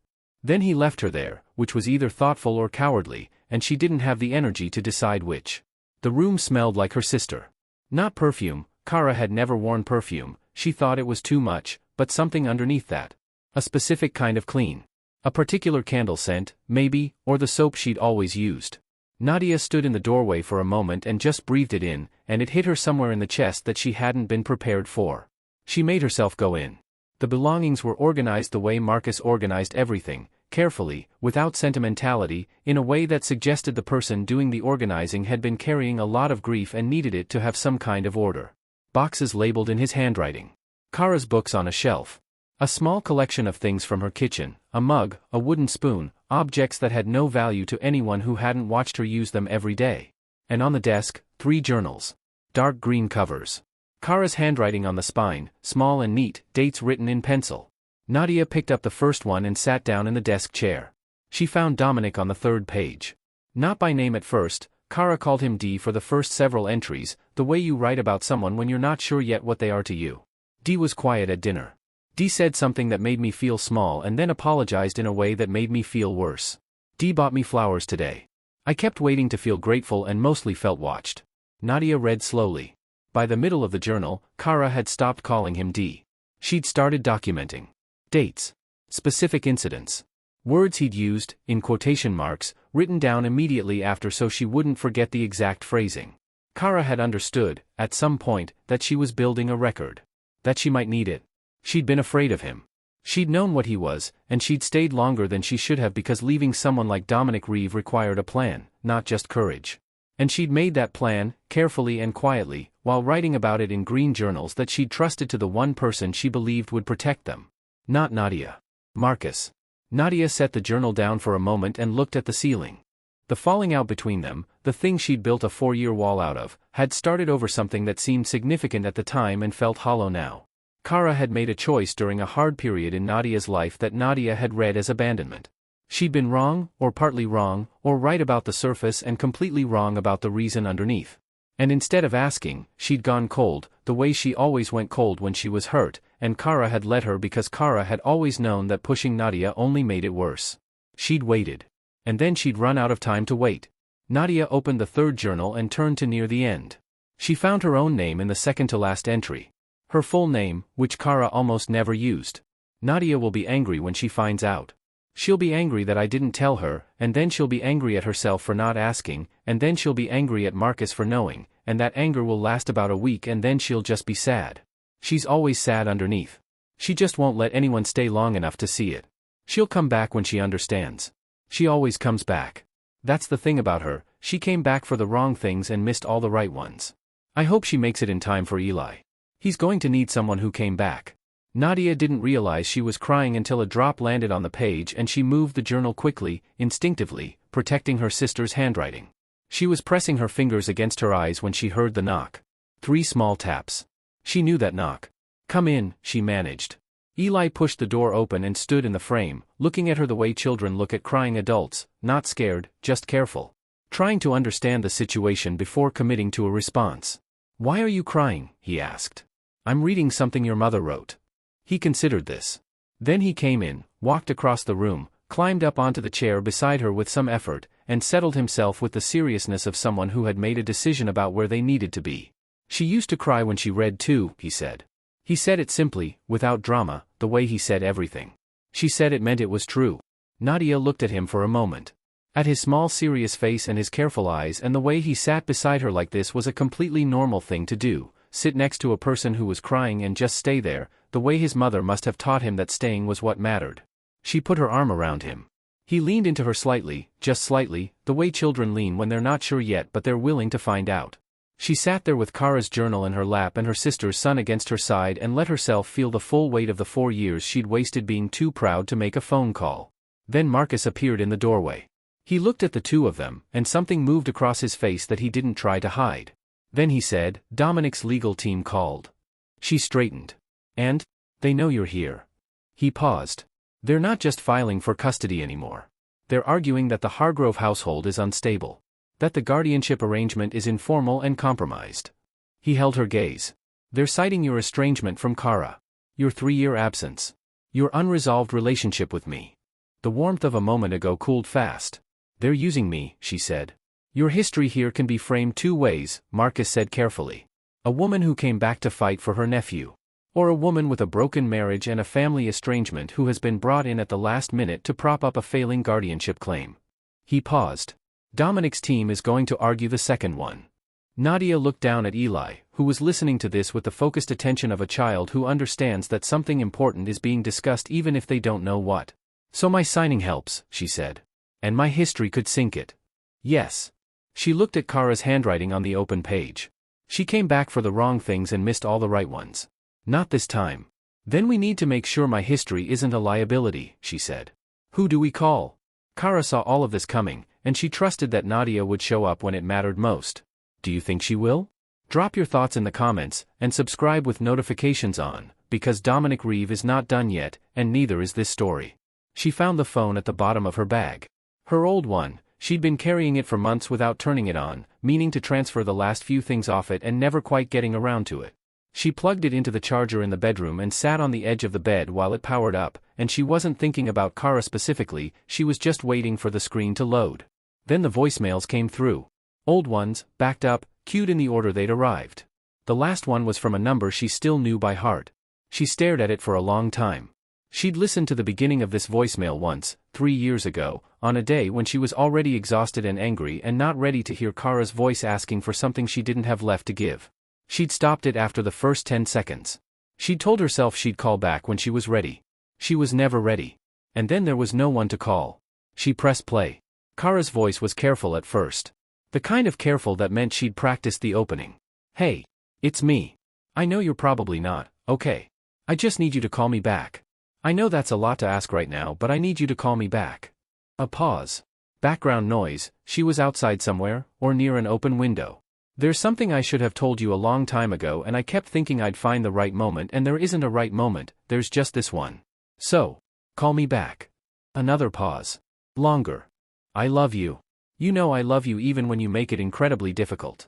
Then he left her there, which was either thoughtful or cowardly, and she didn't have the energy to decide which. The room smelled like her sister. Not perfume, Kara had never worn perfume, she thought it was too much, but something underneath that. A specific kind of clean. A particular candle scent, maybe, or the soap she'd always used. Nadia stood in the doorway for a moment and just breathed it in, and it hit her somewhere in the chest that she hadn't been prepared for. She made herself go in. The belongings were organized the way Marcus organized everything, carefully, without sentimentality, in a way that suggested the person doing the organizing had been carrying a lot of grief and needed it to have some kind of order. Boxes labeled in his handwriting. Kara's books on a shelf. A small collection of things from her kitchen, a mug, a wooden spoon, objects that had no value to anyone who hadn't watched her use them every day. And on the desk, 3 journals. Dark green covers. Kara's handwriting on the spine, small and neat, dates written in pencil. Nadia picked up the first one and sat down in the desk chair. She found Dominic on the 3rd page. Not by name at first, Kara called him D for the first several entries, the way you write about someone when you're not sure yet what they are to you. D was quiet at dinner. D said something that made me feel small and then apologized in a way that made me feel worse. D bought me flowers today. I kept waiting to feel grateful and mostly felt watched. Nadia read slowly. By the middle of the journal, Kara had stopped calling him D. She'd started documenting. Dates. Specific incidents. Words he'd used, in quotation marks, written down immediately after so she wouldn't forget the exact phrasing. Kara had understood, at some point, that she was building a record. That she might need it. She'd been afraid of him. She'd known what he was, and she'd stayed longer than she should have because leaving someone like Dominic Reeve required a plan, not just courage. And she'd made that plan, carefully and quietly, while writing about it in green journals that she'd trusted to the one person she believed would protect them. Not Nadia. Marcus. Nadia set the journal down for a moment and looked at the ceiling. The falling out between them, the thing she'd built a 4-year wall out of, had started over something that seemed significant at the time and felt hollow now. Kara had made a choice during a hard period in Nadia's life that Nadia had read as abandonment. She'd been wrong, or partly wrong, or right about the surface and completely wrong about the reason underneath. And instead of asking, she'd gone cold, the way she always went cold when she was hurt, and Kara had let her because Kara had always known that pushing Nadia only made it worse. She'd waited. And then she'd run out of time to wait. Nadia opened the 3rd journal and turned to near the end. She found her own name in the second-to-last entry. Her full name, which Kara almost never used. Nadia will be angry when she finds out. She'll be angry that I didn't tell her, and then she'll be angry at herself for not asking, and then she'll be angry at Marcus for knowing, and that anger will last about a week and then she'll just be sad. She's always sad underneath. She just won't let anyone stay long enough to see it. She'll come back when she understands. She always comes back. That's the thing about her, she came back for the wrong things and missed all the right ones. I hope she makes it in time for Eli. He's going to need someone who came back. Nadia didn't realize she was crying until a drop landed on the page and she moved the journal quickly, instinctively, protecting her sister's handwriting. She was pressing her fingers against her eyes when she heard the knock. 3 small taps. She knew that knock. "Come in," she managed. Eli pushed the door open and stood in the frame, looking at her the way children look at crying adults, not scared, just careful. Trying to understand the situation before committing to a response. "Why are you crying?" he asked. "I'm reading something your mother wrote." He considered this. Then he came in, walked across the room, climbed up onto the chair beside her with some effort, and settled himself with the seriousness of someone who had made a decision about where they needed to be. "She used to cry when she read too," he said. He said it simply, without drama, the way he said everything. She said it meant it was true. Nadia looked at him for a moment. At his small serious face and his careful eyes, and the way he sat beside her like this was a completely normal thing to do, sit next to a person who was crying and just stay there, the way his mother must have taught him that staying was what mattered. She put her arm around him. He leaned into her slightly, just slightly, the way children lean when they're not sure yet but they're willing to find out. She sat there with Kara's journal in her lap and her sister's son against her side and let herself feel the full weight of the 4 years she'd wasted being too proud to make a phone call. Then Marcus appeared in the doorway. He looked at the two of them, and something moved across his face that he didn't try to hide. Then he said, "Dominic's legal team called." She straightened. And? They know you're here. He paused. They're not just filing for custody anymore. They're arguing that the Hargrove household is unstable. That the guardianship arrangement is informal and compromised. He held her gaze. They're citing your estrangement from Kara. Your 3-year absence. Your unresolved relationship with me. The warmth of a moment ago cooled fast. They're using me, she said. Your history here can be framed 2 ways, Marcus said carefully. A woman who came back to fight for her nephew. Or a woman with a broken marriage and a family estrangement who has been brought in at the last minute to prop up a failing guardianship claim. He paused. Dominic's team is going to argue the second one. Nadia looked down at Eli, who was listening to this with the focused attention of a child who understands that something important is being discussed even if they don't know what. So my signing helps, she said. And my history could sink it. Yes. She looked at Kara's handwriting on the open page. She came back for the wrong things and missed all the right ones. Not this time. Then we need to make sure my history isn't a liability, she said. Who do we call? Kara saw all of this coming, and she trusted that Nadia would show up when it mattered most. Do you think she will? Drop your thoughts in the comments, and subscribe with notifications on, because Dominic Reeve is not done yet, and neither is this story. She found the phone at the bottom of her bag. Her old one. She'd been carrying it for months without turning it on, meaning to transfer the last few things off it and never quite getting around to it. She plugged it into the charger in the bedroom and sat on the edge of the bed while it powered up, and she wasn't thinking about Kara specifically, she was just waiting for the screen to load. Then the voicemails came through. Old ones, backed up, queued in the order they'd arrived. The last one was from a number she still knew by heart. She stared at it for a long time. She'd listened to the beginning of this voicemail once, 3 years ago, on a day when she was already exhausted and angry and not ready to hear Kara's voice asking for something she didn't have left to give. She'd stopped it after the first 10 seconds. She'd told herself she'd call back when she was ready. She was never ready. And then there was no one to call. She pressed play. Kara's voice was careful at first. The kind of careful that meant she'd practiced the opening. Hey. It's me. I know you're probably not, okay. I just need you to call me back. I know that's a lot to ask right now, but I need you to call me back. A pause. Background noise. She was outside somewhere, or near an open window. There's something I should have told you a long time ago and I kept thinking I'd find the right moment and there isn't a right moment, there's just this one. So, call me back. Another pause. Longer. I love you. You know I love you even when you make it incredibly difficult.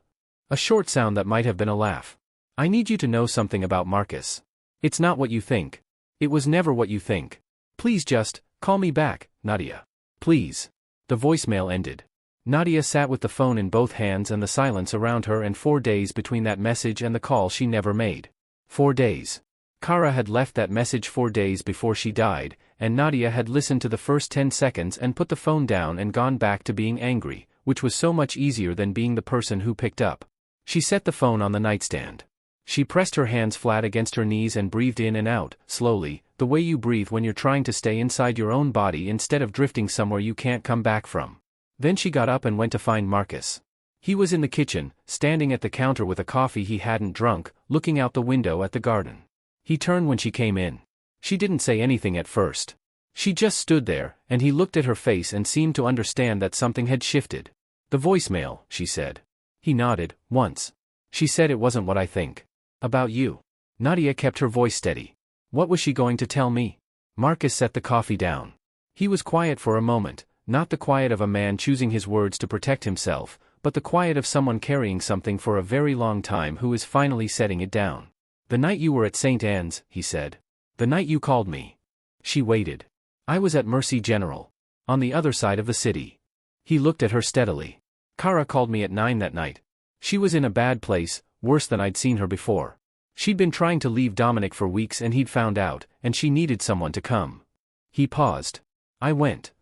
A short sound that might have been a laugh. I need you to know something about Marcus. It's not what you think. It was never what you think. Please just, call me back, Nadia. Please. The voicemail ended. Nadia sat with the phone in both hands and the silence around her, and 4 days between that message and the call she never made. 4 days. Kara had left that message 4 days before she died, and Nadia had listened to the first 10 seconds and put the phone down and gone back to being angry, which was so much easier than being the person who picked up. She set the phone on the nightstand. She pressed her hands flat against her knees and breathed in and out, slowly, the way you breathe when you're trying to stay inside your own body instead of drifting somewhere you can't come back from. Then she got up and went to find Marcus. He was in the kitchen, standing at the counter with a coffee he hadn't drunk, looking out the window at the garden. He turned when she came in. She didn't say anything at first. She just stood there, and he looked at her face and seemed to understand that something had shifted. The voicemail, she said. He nodded, once. She said it wasn't what I think. About you. Nadia kept her voice steady. What was she going to tell me? Marcus set the coffee down. He was quiet for a moment. Not the quiet of a man choosing his words to protect himself, but the quiet of someone carrying something for a very long time who is finally setting it down. The night you were at St. Anne's, he said. The night you called me. She waited. I was at Mercy General. On the other side of the city. He looked at her steadily. Kara called me at 9 that night. She was in a bad place, worse than I'd seen her before. She'd been trying to leave Dominic for weeks and he'd found out, and she needed someone to come. He paused. I went.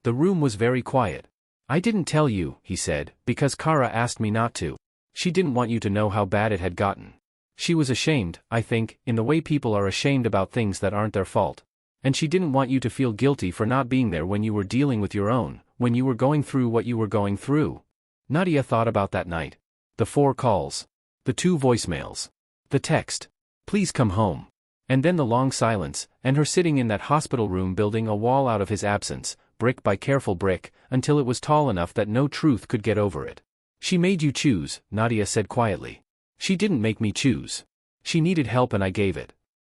The room was very quiet. I didn't tell you, he said, because Kara asked me not to. She didn't want you to know how bad it had gotten. She was ashamed, I think, in the way people are ashamed about things that aren't their fault. And she didn't want you to feel guilty for not being there when you were dealing with your own, when you were going through what you were going through. Nadia thought about that night. The 4 calls. The 2 voicemails. The text. Please come home. And then the long silence, and her sitting in that hospital room building a wall out of his absence, brick by careful brick, until it was tall enough that no truth could get over it. She made you choose, Nadia said quietly. She didn't make me choose. She needed help and I gave it.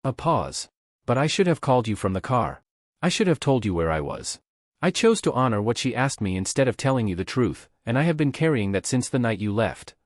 A pause. But I should have called you from the car. I should have told you where I was. I chose to honor what she asked me instead of telling you the truth, and I have been carrying that since the night you left.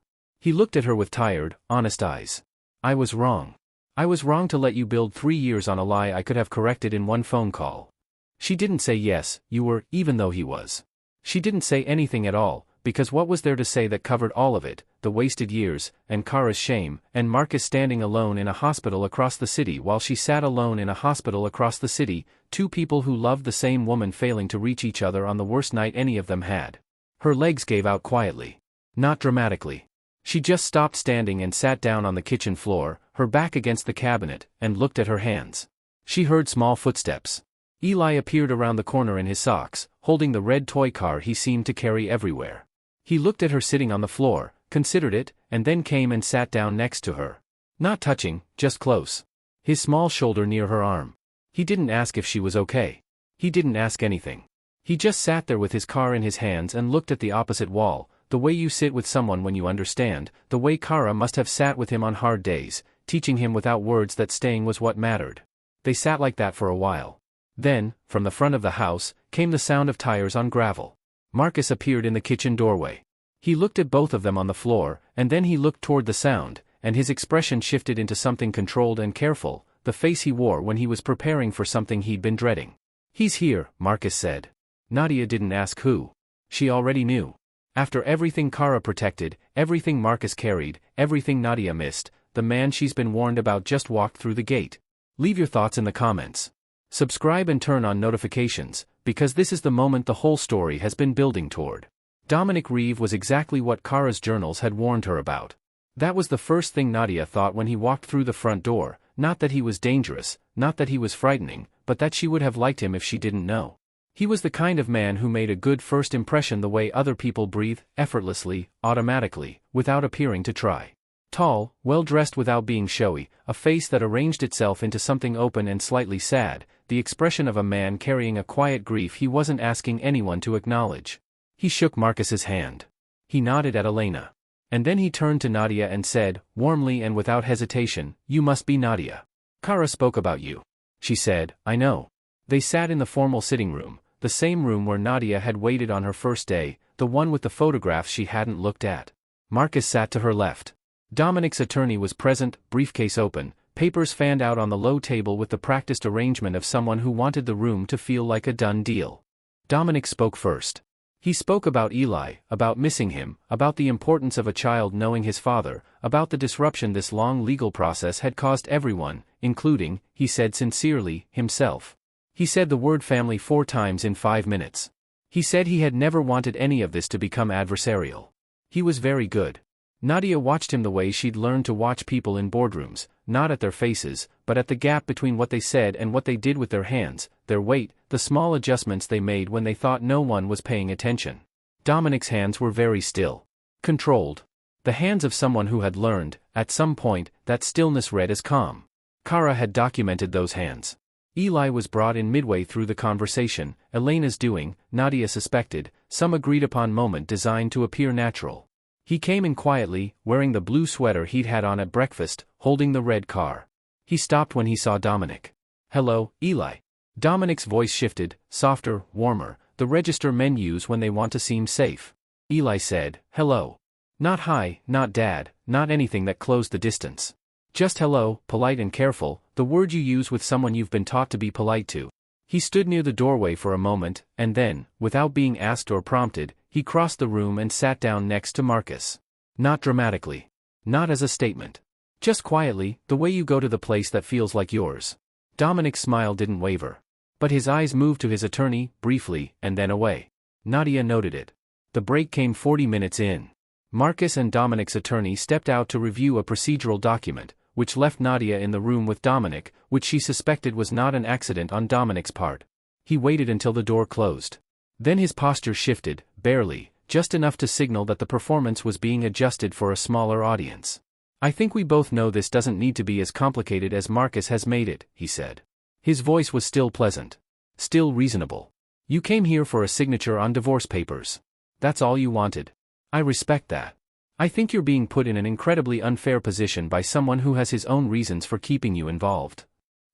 He looked at her with tired, honest eyes. I was wrong. I was wrong to let you build 3 years on a lie I could have corrected in one phone call. She didn't say yes, you were, even though he was. She didn't say anything at all, because what was there to say that covered all of it, the wasted years, and Kara's shame, and Marcus standing alone in a hospital across the city while she sat alone in a hospital across the city, two people who loved the same woman failing to reach each other on the worst night any of them had. Her legs gave out quietly. Not dramatically. She just stopped standing and sat down on the kitchen floor, her back against the cabinet, and looked at her hands. She heard small footsteps. Eli appeared around the corner in his socks, holding the red toy car he seemed to carry everywhere. He looked at her sitting on the floor, considered it, and then came and sat down next to her. Not touching, just close. His small shoulder near her arm. He didn't ask if she was okay. He didn't ask anything. He just sat there with his car in his hands and looked at the opposite wall, the way you sit with someone when you understand, the way Kara must have sat with him on hard days, teaching him without words that staying was what mattered. They sat like that for a while. Then, from the front of the house, came the sound of tires on gravel. Marcus appeared in the kitchen doorway. He looked at both of them on the floor, and then he looked toward the sound, and his expression shifted into something controlled and careful, the face he wore when he was preparing for something he'd been dreading. "He's here," Marcus said. Nadia didn't ask who. She already knew. After everything Kara protected, everything Marcus carried, everything Nadia missed, the man she's been warned about just walked through the gate. Leave your thoughts in the comments. Subscribe and turn on notifications, because this is the moment the whole story has been building toward. Dominic Reeve was exactly what Kara's journals had warned her about. That was the first thing Nadia thought when he walked through the front door, not that he was dangerous, not that he was frightening, but that she would have liked him if she didn't know. He was the kind of man who made a good first impression the way other people breathe, effortlessly, automatically, without appearing to try. Tall, well-dressed without being showy, a face that arranged itself into something open and slightly sad, the expression of a man carrying a quiet grief he wasn't asking anyone to acknowledge. He shook Marcus's hand. He nodded at Elena. And then he turned to Nadia and said, warmly and without hesitation, "You must be Nadia. Kara spoke about you." She said, "I know." They sat in the formal sitting room, the same room where Nadia had waited on her first day, the one with the photographs she hadn't looked at. Marcus sat to her left. Dominic's attorney was present, briefcase open, papers fanned out on the low table with the practiced arrangement of someone who wanted the room to feel like a done deal. Dominic spoke first. He spoke about Eli, about missing him, about the importance of a child knowing his father, about the disruption this long legal process had caused everyone, including, he said sincerely, himself. He said the word family 4 times in 5 minutes. He said he had never wanted any of this to become adversarial. He was very good. Nadia watched him the way she'd learned to watch people in boardrooms, not at their faces, but at the gap between what they said and what they did with their hands, their weight, the small adjustments they made when they thought no one was paying attention. Dominic's hands were very still. Controlled. The hands of someone who had learned, at some point, that stillness read as calm. Kara had documented those hands. Eli was brought in midway through the conversation, Elena's doing, Nadia suspected, some agreed-upon moment designed to appear natural. He came in quietly, wearing the blue sweater he'd had on at breakfast, holding the red car. He stopped when he saw Dominic. "Hello, Eli." Dominic's voice shifted, softer, warmer, the register men use when they want to seem safe. Eli said, "Hello." Not hi, not dad, not anything that closed the distance. Just hello, polite and careful, the word you use with someone you've been taught to be polite to. He stood near the doorway for a moment, and then, without being asked or prompted, he crossed the room and sat down next to Marcus. Not dramatically. Not as a statement. Just quietly, the way you go to the place that feels like yours. Dominic's smile didn't waver. But his eyes moved to his attorney, briefly, and then away. Nadia noted it. The break came 40 minutes in. Marcus and Dominic's attorney stepped out to review a procedural document, which left Nadia in the room with Dominic, which she suspected was not an accident on Dominic's part. He waited until the door closed. Then his posture shifted, barely, just enough to signal that the performance was being adjusted for a smaller audience. "I think we both know this doesn't need to be as complicated as Marcus has made it," he said. His voice was still pleasant. Still reasonable. "You came here for a signature on divorce papers. That's all you wanted. I respect that. I think you're being put in an incredibly unfair position by someone who has his own reasons for keeping you involved.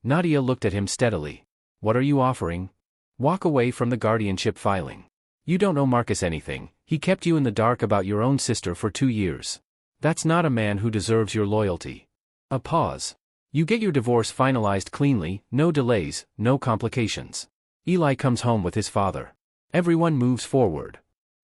Nadia looked at him steadily. What are you offering? Walk away from the guardianship filing. You don't know Marcus anything, he kept you in the dark about your own sister for 2 years. That's not a man who deserves your loyalty. A pause. You get your divorce finalized cleanly, no delays, no complications. Eli comes home with his father. Everyone moves forward.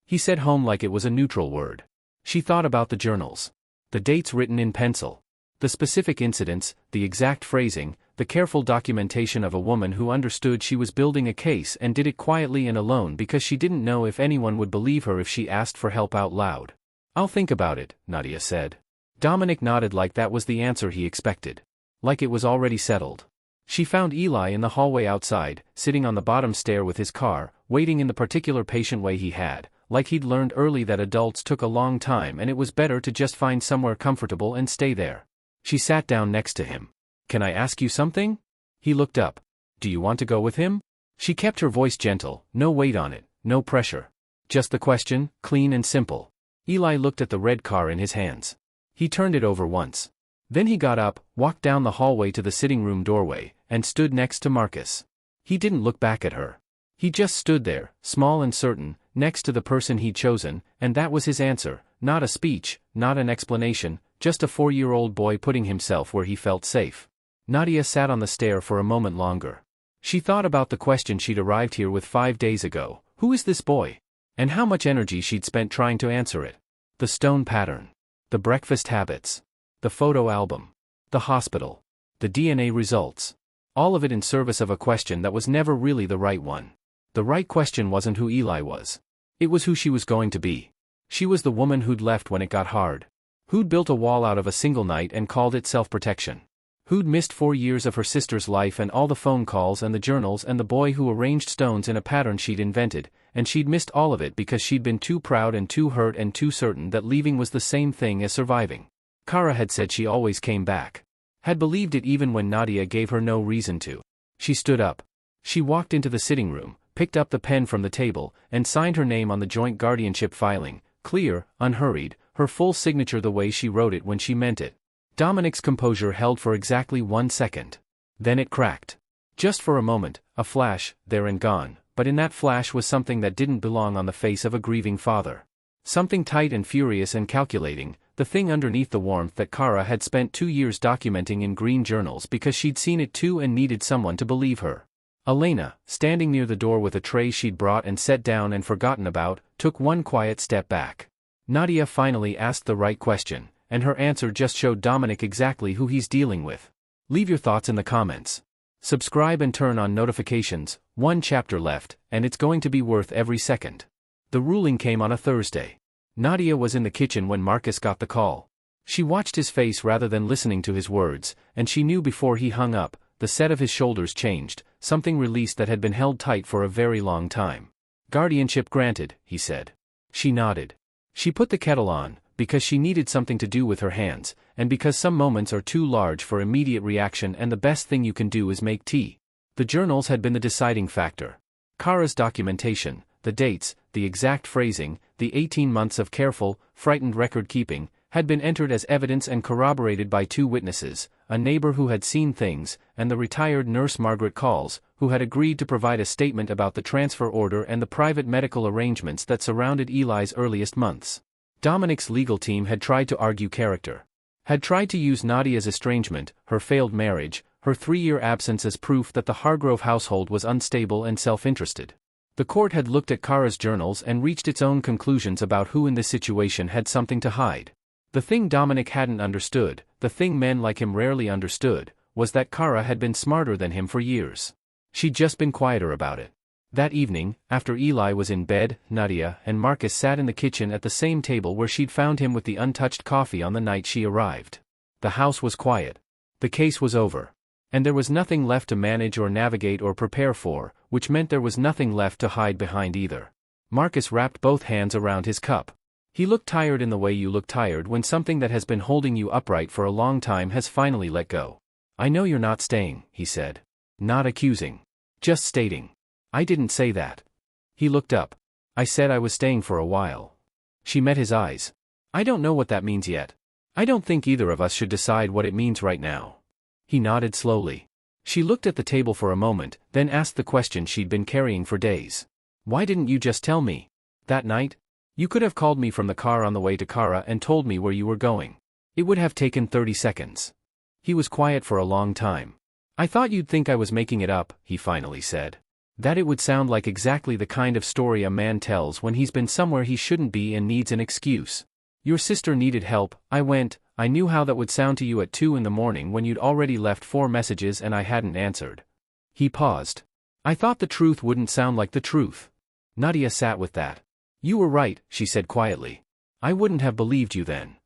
He said home like it was a neutral word. She thought about the journals. The dates written in pencil. The specific incidents, the exact phrasing, the careful documentation of a woman who understood she was building a case and did it quietly and alone because she didn't know if anyone would believe her if she asked for help out loud. I'll think about it, Nadia said. Dominic nodded like that was the answer he expected. Like it was already settled. She found Eli in the hallway outside, sitting on the bottom stair with his car, waiting in the particular patient way he had, like he'd learned early that adults took a long time and it was better to just find somewhere comfortable and stay there. She sat down next to him. Can I ask you something? He looked up. Do you want to go with him? She kept her voice gentle, no weight on it, no pressure. Just the question, clean and simple. Eli looked at the red car in his hands. He turned it over once. Then he got up, walked down the hallway to the sitting room doorway, and stood next to Marcus. He didn't look back at her. He just stood there, small and certain, next to the person he'd chosen, and that was his answer, not a speech, not an explanation, just a 4-year-old boy putting himself where he felt safe. Nadia sat on the stair for a moment longer. She thought about the question she'd arrived here with 5 days ago, who is this boy? And how much energy she'd spent trying to answer it. The stone pattern. The breakfast habits. The photo album. The hospital. The DNA results. All of it in service of a question that was never really the right one. The right question wasn't who Eli was. It was who she was going to be. She was the woman who'd left when it got hard. Who'd built a wall out of a single night and called it self-protection. Who'd missed 4 years of her sister's life and all the phone calls and the journals and the boy who arranged stones in a pattern she'd invented, and she'd missed all of it because she'd been too proud and too hurt and too certain that leaving was the same thing as surviving. Kara had said she always came back. Had believed it even when Nadia gave her no reason to. She stood up. She walked into the sitting room, picked up the pen from the table, and signed her name on the joint guardianship filing, clear, unhurried, her full signature the way she wrote it when she meant it. Dominic's composure held for exactly 1 second. Then it cracked. Just for a moment, a flash, there and gone, but in that flash was something that didn't belong on the face of a grieving father. Something tight and furious and calculating, the thing underneath the warmth that Kara had spent 2 years documenting in green journals because she'd seen it too and needed someone to believe her. Elena, standing near the door with a tray she'd brought and set down and forgotten about, took one quiet step back. Nadia finally asked the right question, and her answer just showed Dominic exactly who he's dealing with. Leave your thoughts in the comments. Subscribe and turn on notifications, 1 chapter left, and it's going to be worth every second. The ruling came on a Thursday. Nadia was in the kitchen when Marcus got the call. She watched his face rather than listening to his words, and she knew before he hung up, the set of his shoulders changed, something released that had been held tight for a very long time. Guardianship granted, he said. She nodded. She put the kettle on, because she needed something to do with her hands, and because some moments are too large for immediate reaction and the best thing you can do is make tea. The journals had been the deciding factor. Kara's documentation, the dates, the exact phrasing, the 18 months of careful, frightened record-keeping, had been entered as evidence and corroborated by 2 witnesses, a neighbor who had seen things, and the retired nurse Margaret Calls, who had agreed to provide a statement about the transfer order and the private medical arrangements that surrounded Eli's earliest months. Dominic's legal team had tried to argue character. Had tried to use Nadia's estrangement, her failed marriage, her 3-year absence as proof that the Hargrove household was unstable and self-interested. The court had looked at Kara's journals and reached its own conclusions about who in this situation had something to hide. The thing Dominic hadn't understood, the thing men like him rarely understood, was that Kara had been smarter than him for years. She'd just been quieter about it. That evening, after Eli was in bed, Nadia and Marcus sat in the kitchen at the same table where she'd found him with the untouched coffee on the night she arrived. The house was quiet. The case was over. And there was nothing left to manage or navigate or prepare for, which meant there was nothing left to hide behind either. Marcus wrapped both hands around his cup. He looked tired in the way you look tired when something that has been holding you upright for a long time has finally let go. I know you're not staying, he said. Not accusing. Just stating. I didn't say that. He looked up. I said I was staying for a while. She met his eyes. I don't know what that means yet. I don't think either of us should decide what it means right now. He nodded slowly. She looked at the table for a moment, then asked the question she'd been carrying for days. Why didn't you just tell me? That night? You could have called me from the car on the way to Kara and told me where you were going. It would have taken 30 seconds. He was quiet for a long time. I thought you'd think I was making it up, he finally said. That it would sound like exactly the kind of story a man tells when he's been somewhere he shouldn't be and needs an excuse. Your sister needed help, I went. I knew how that would sound to you at 2 in the morning when you'd already left 4 messages and I hadn't answered. He paused. I thought the truth wouldn't sound like the truth. Nadia sat with that. You were right, she said quietly. I wouldn't have believed you then.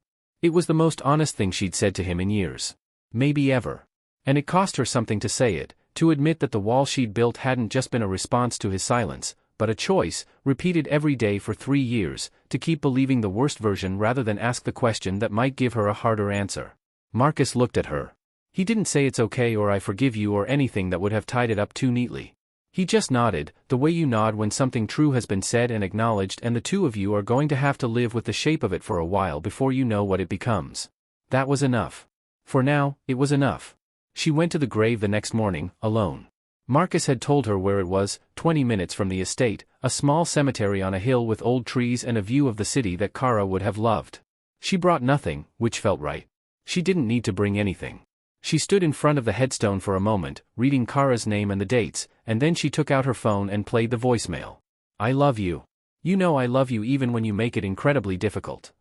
It was the most honest thing she'd said to him in years. Maybe ever. And it cost her something to say it, to admit that the wall she'd built hadn't just been a response to his silence, but a choice, repeated every day for 3 years, to keep believing the worst version rather than ask the question that might give her a harder answer. Marcus looked at her. He didn't say it's okay or I forgive you or anything that would have tied it up too neatly. He just nodded, the way you nod when something true has been said and acknowledged, and the two of you are going to have to live with the shape of it for a while before you know what it becomes. That was enough. For now, it was enough. She went to the grave the next morning, alone. Marcus had told her where it was, 20 minutes from the estate, a small cemetery on a hill with old trees and a view of the city that Kara would have loved. She brought nothing, which felt right. She didn't need to bring anything. She stood in front of the headstone for a moment, reading Kara's name and the dates, and then she took out her phone and played the voicemail. I love you. You know I love you even when you make it incredibly difficult.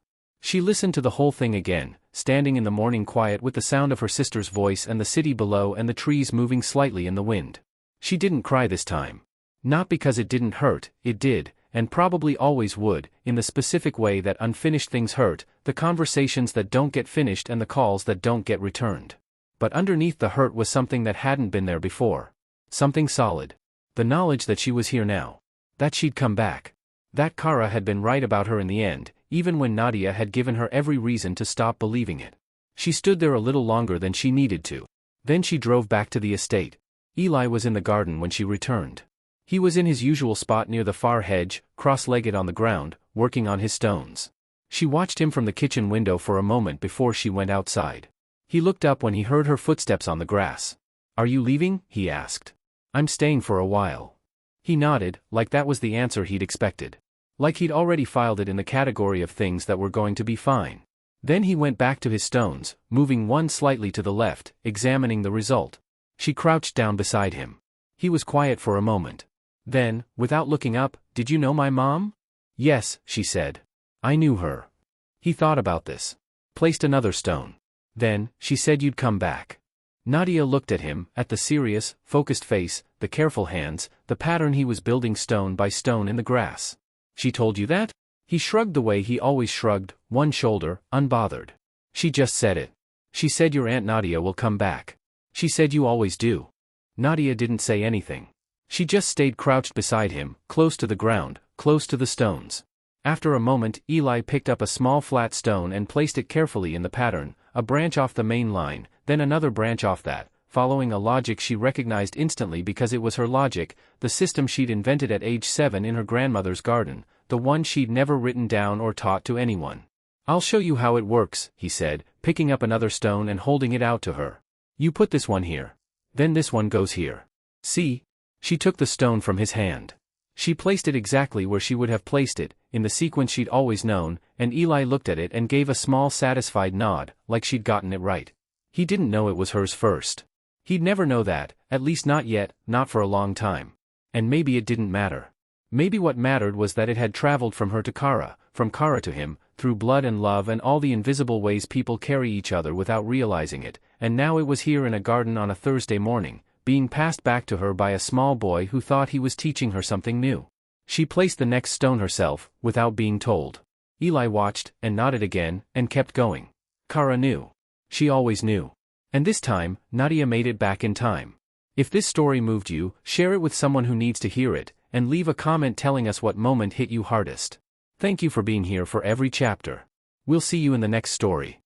She listened to the whole thing again, standing in the morning quiet with the sound of her sister's voice and the city below and the trees moving slightly in the wind. She didn't cry this time. Not because it didn't hurt, it did, and probably always would, in the specific way that unfinished things hurt, the conversations that don't get finished and the calls that don't get returned. But underneath the hurt was something that hadn't been there before. Something solid. The knowledge that she was here now. That she'd come back. That Kara had been right about her in the end, even when Nadia had given her every reason to stop believing it. She stood there a little longer than she needed to. Then she drove back to the estate. Eli was in the garden when she returned. He was in his usual spot near the far hedge, cross-legged on the ground, working on his stones. She watched him from the kitchen window for a moment before she went outside. He looked up when he heard her footsteps on the grass. Are you leaving? He asked. I'm staying for a while. He nodded, like that was the answer he'd expected. Like he'd already filed it in the category of things that were going to be fine. Then he went back to his stones, moving one slightly to the left, examining the result. She crouched down beside him. He was quiet for a moment. Then, without looking up, did you know my mom? Yes, she said. I knew her. He thought about this. Placed another stone. Then, she said you'd come back. Nadia looked at him, at the serious, focused face, the careful hands, the pattern he was building stone by stone in the grass. She told you that? He shrugged the way he always shrugged, one shoulder, unbothered. She just said it. She said your Aunt Nadia will come back. She said you always do. Nadia didn't say anything. She just stayed crouched beside him, close to the ground, close to the stones. After a moment, Eli picked up a small flat stone and placed it carefully in the pattern, a branch off the main line, then another branch off that, following a logic she recognized instantly because it was her logic, the system she'd invented at age 7 in her grandmother's garden, the one she'd never written down or taught to anyone. I'll show you how it works, he said, picking up another stone and holding it out to her. You put this one here. Then this one goes here. See? She took the stone from his hand. She placed it exactly where she would have placed it, in the sequence she'd always known, and Eli looked at it and gave a small satisfied nod, like she'd gotten it right. He didn't know it was hers first. He'd never know that, at least not yet, not for a long time. And maybe it didn't matter. Maybe what mattered was that it had traveled from her to Kara, from Kara to him, through blood and love and all the invisible ways people carry each other without realizing it, and now it was here in a garden on a Thursday morning, being passed back to her by a small boy who thought he was teaching her something new. She placed the next stone herself, without being told. Eli watched, and nodded again, and kept going. Kara knew. She always knew. And this time, Nadia made it back in time. If this story moved you, share it with someone who needs to hear it, and leave a comment telling us what moment hit you hardest. Thank you for being here for every chapter. We'll see you in the next story.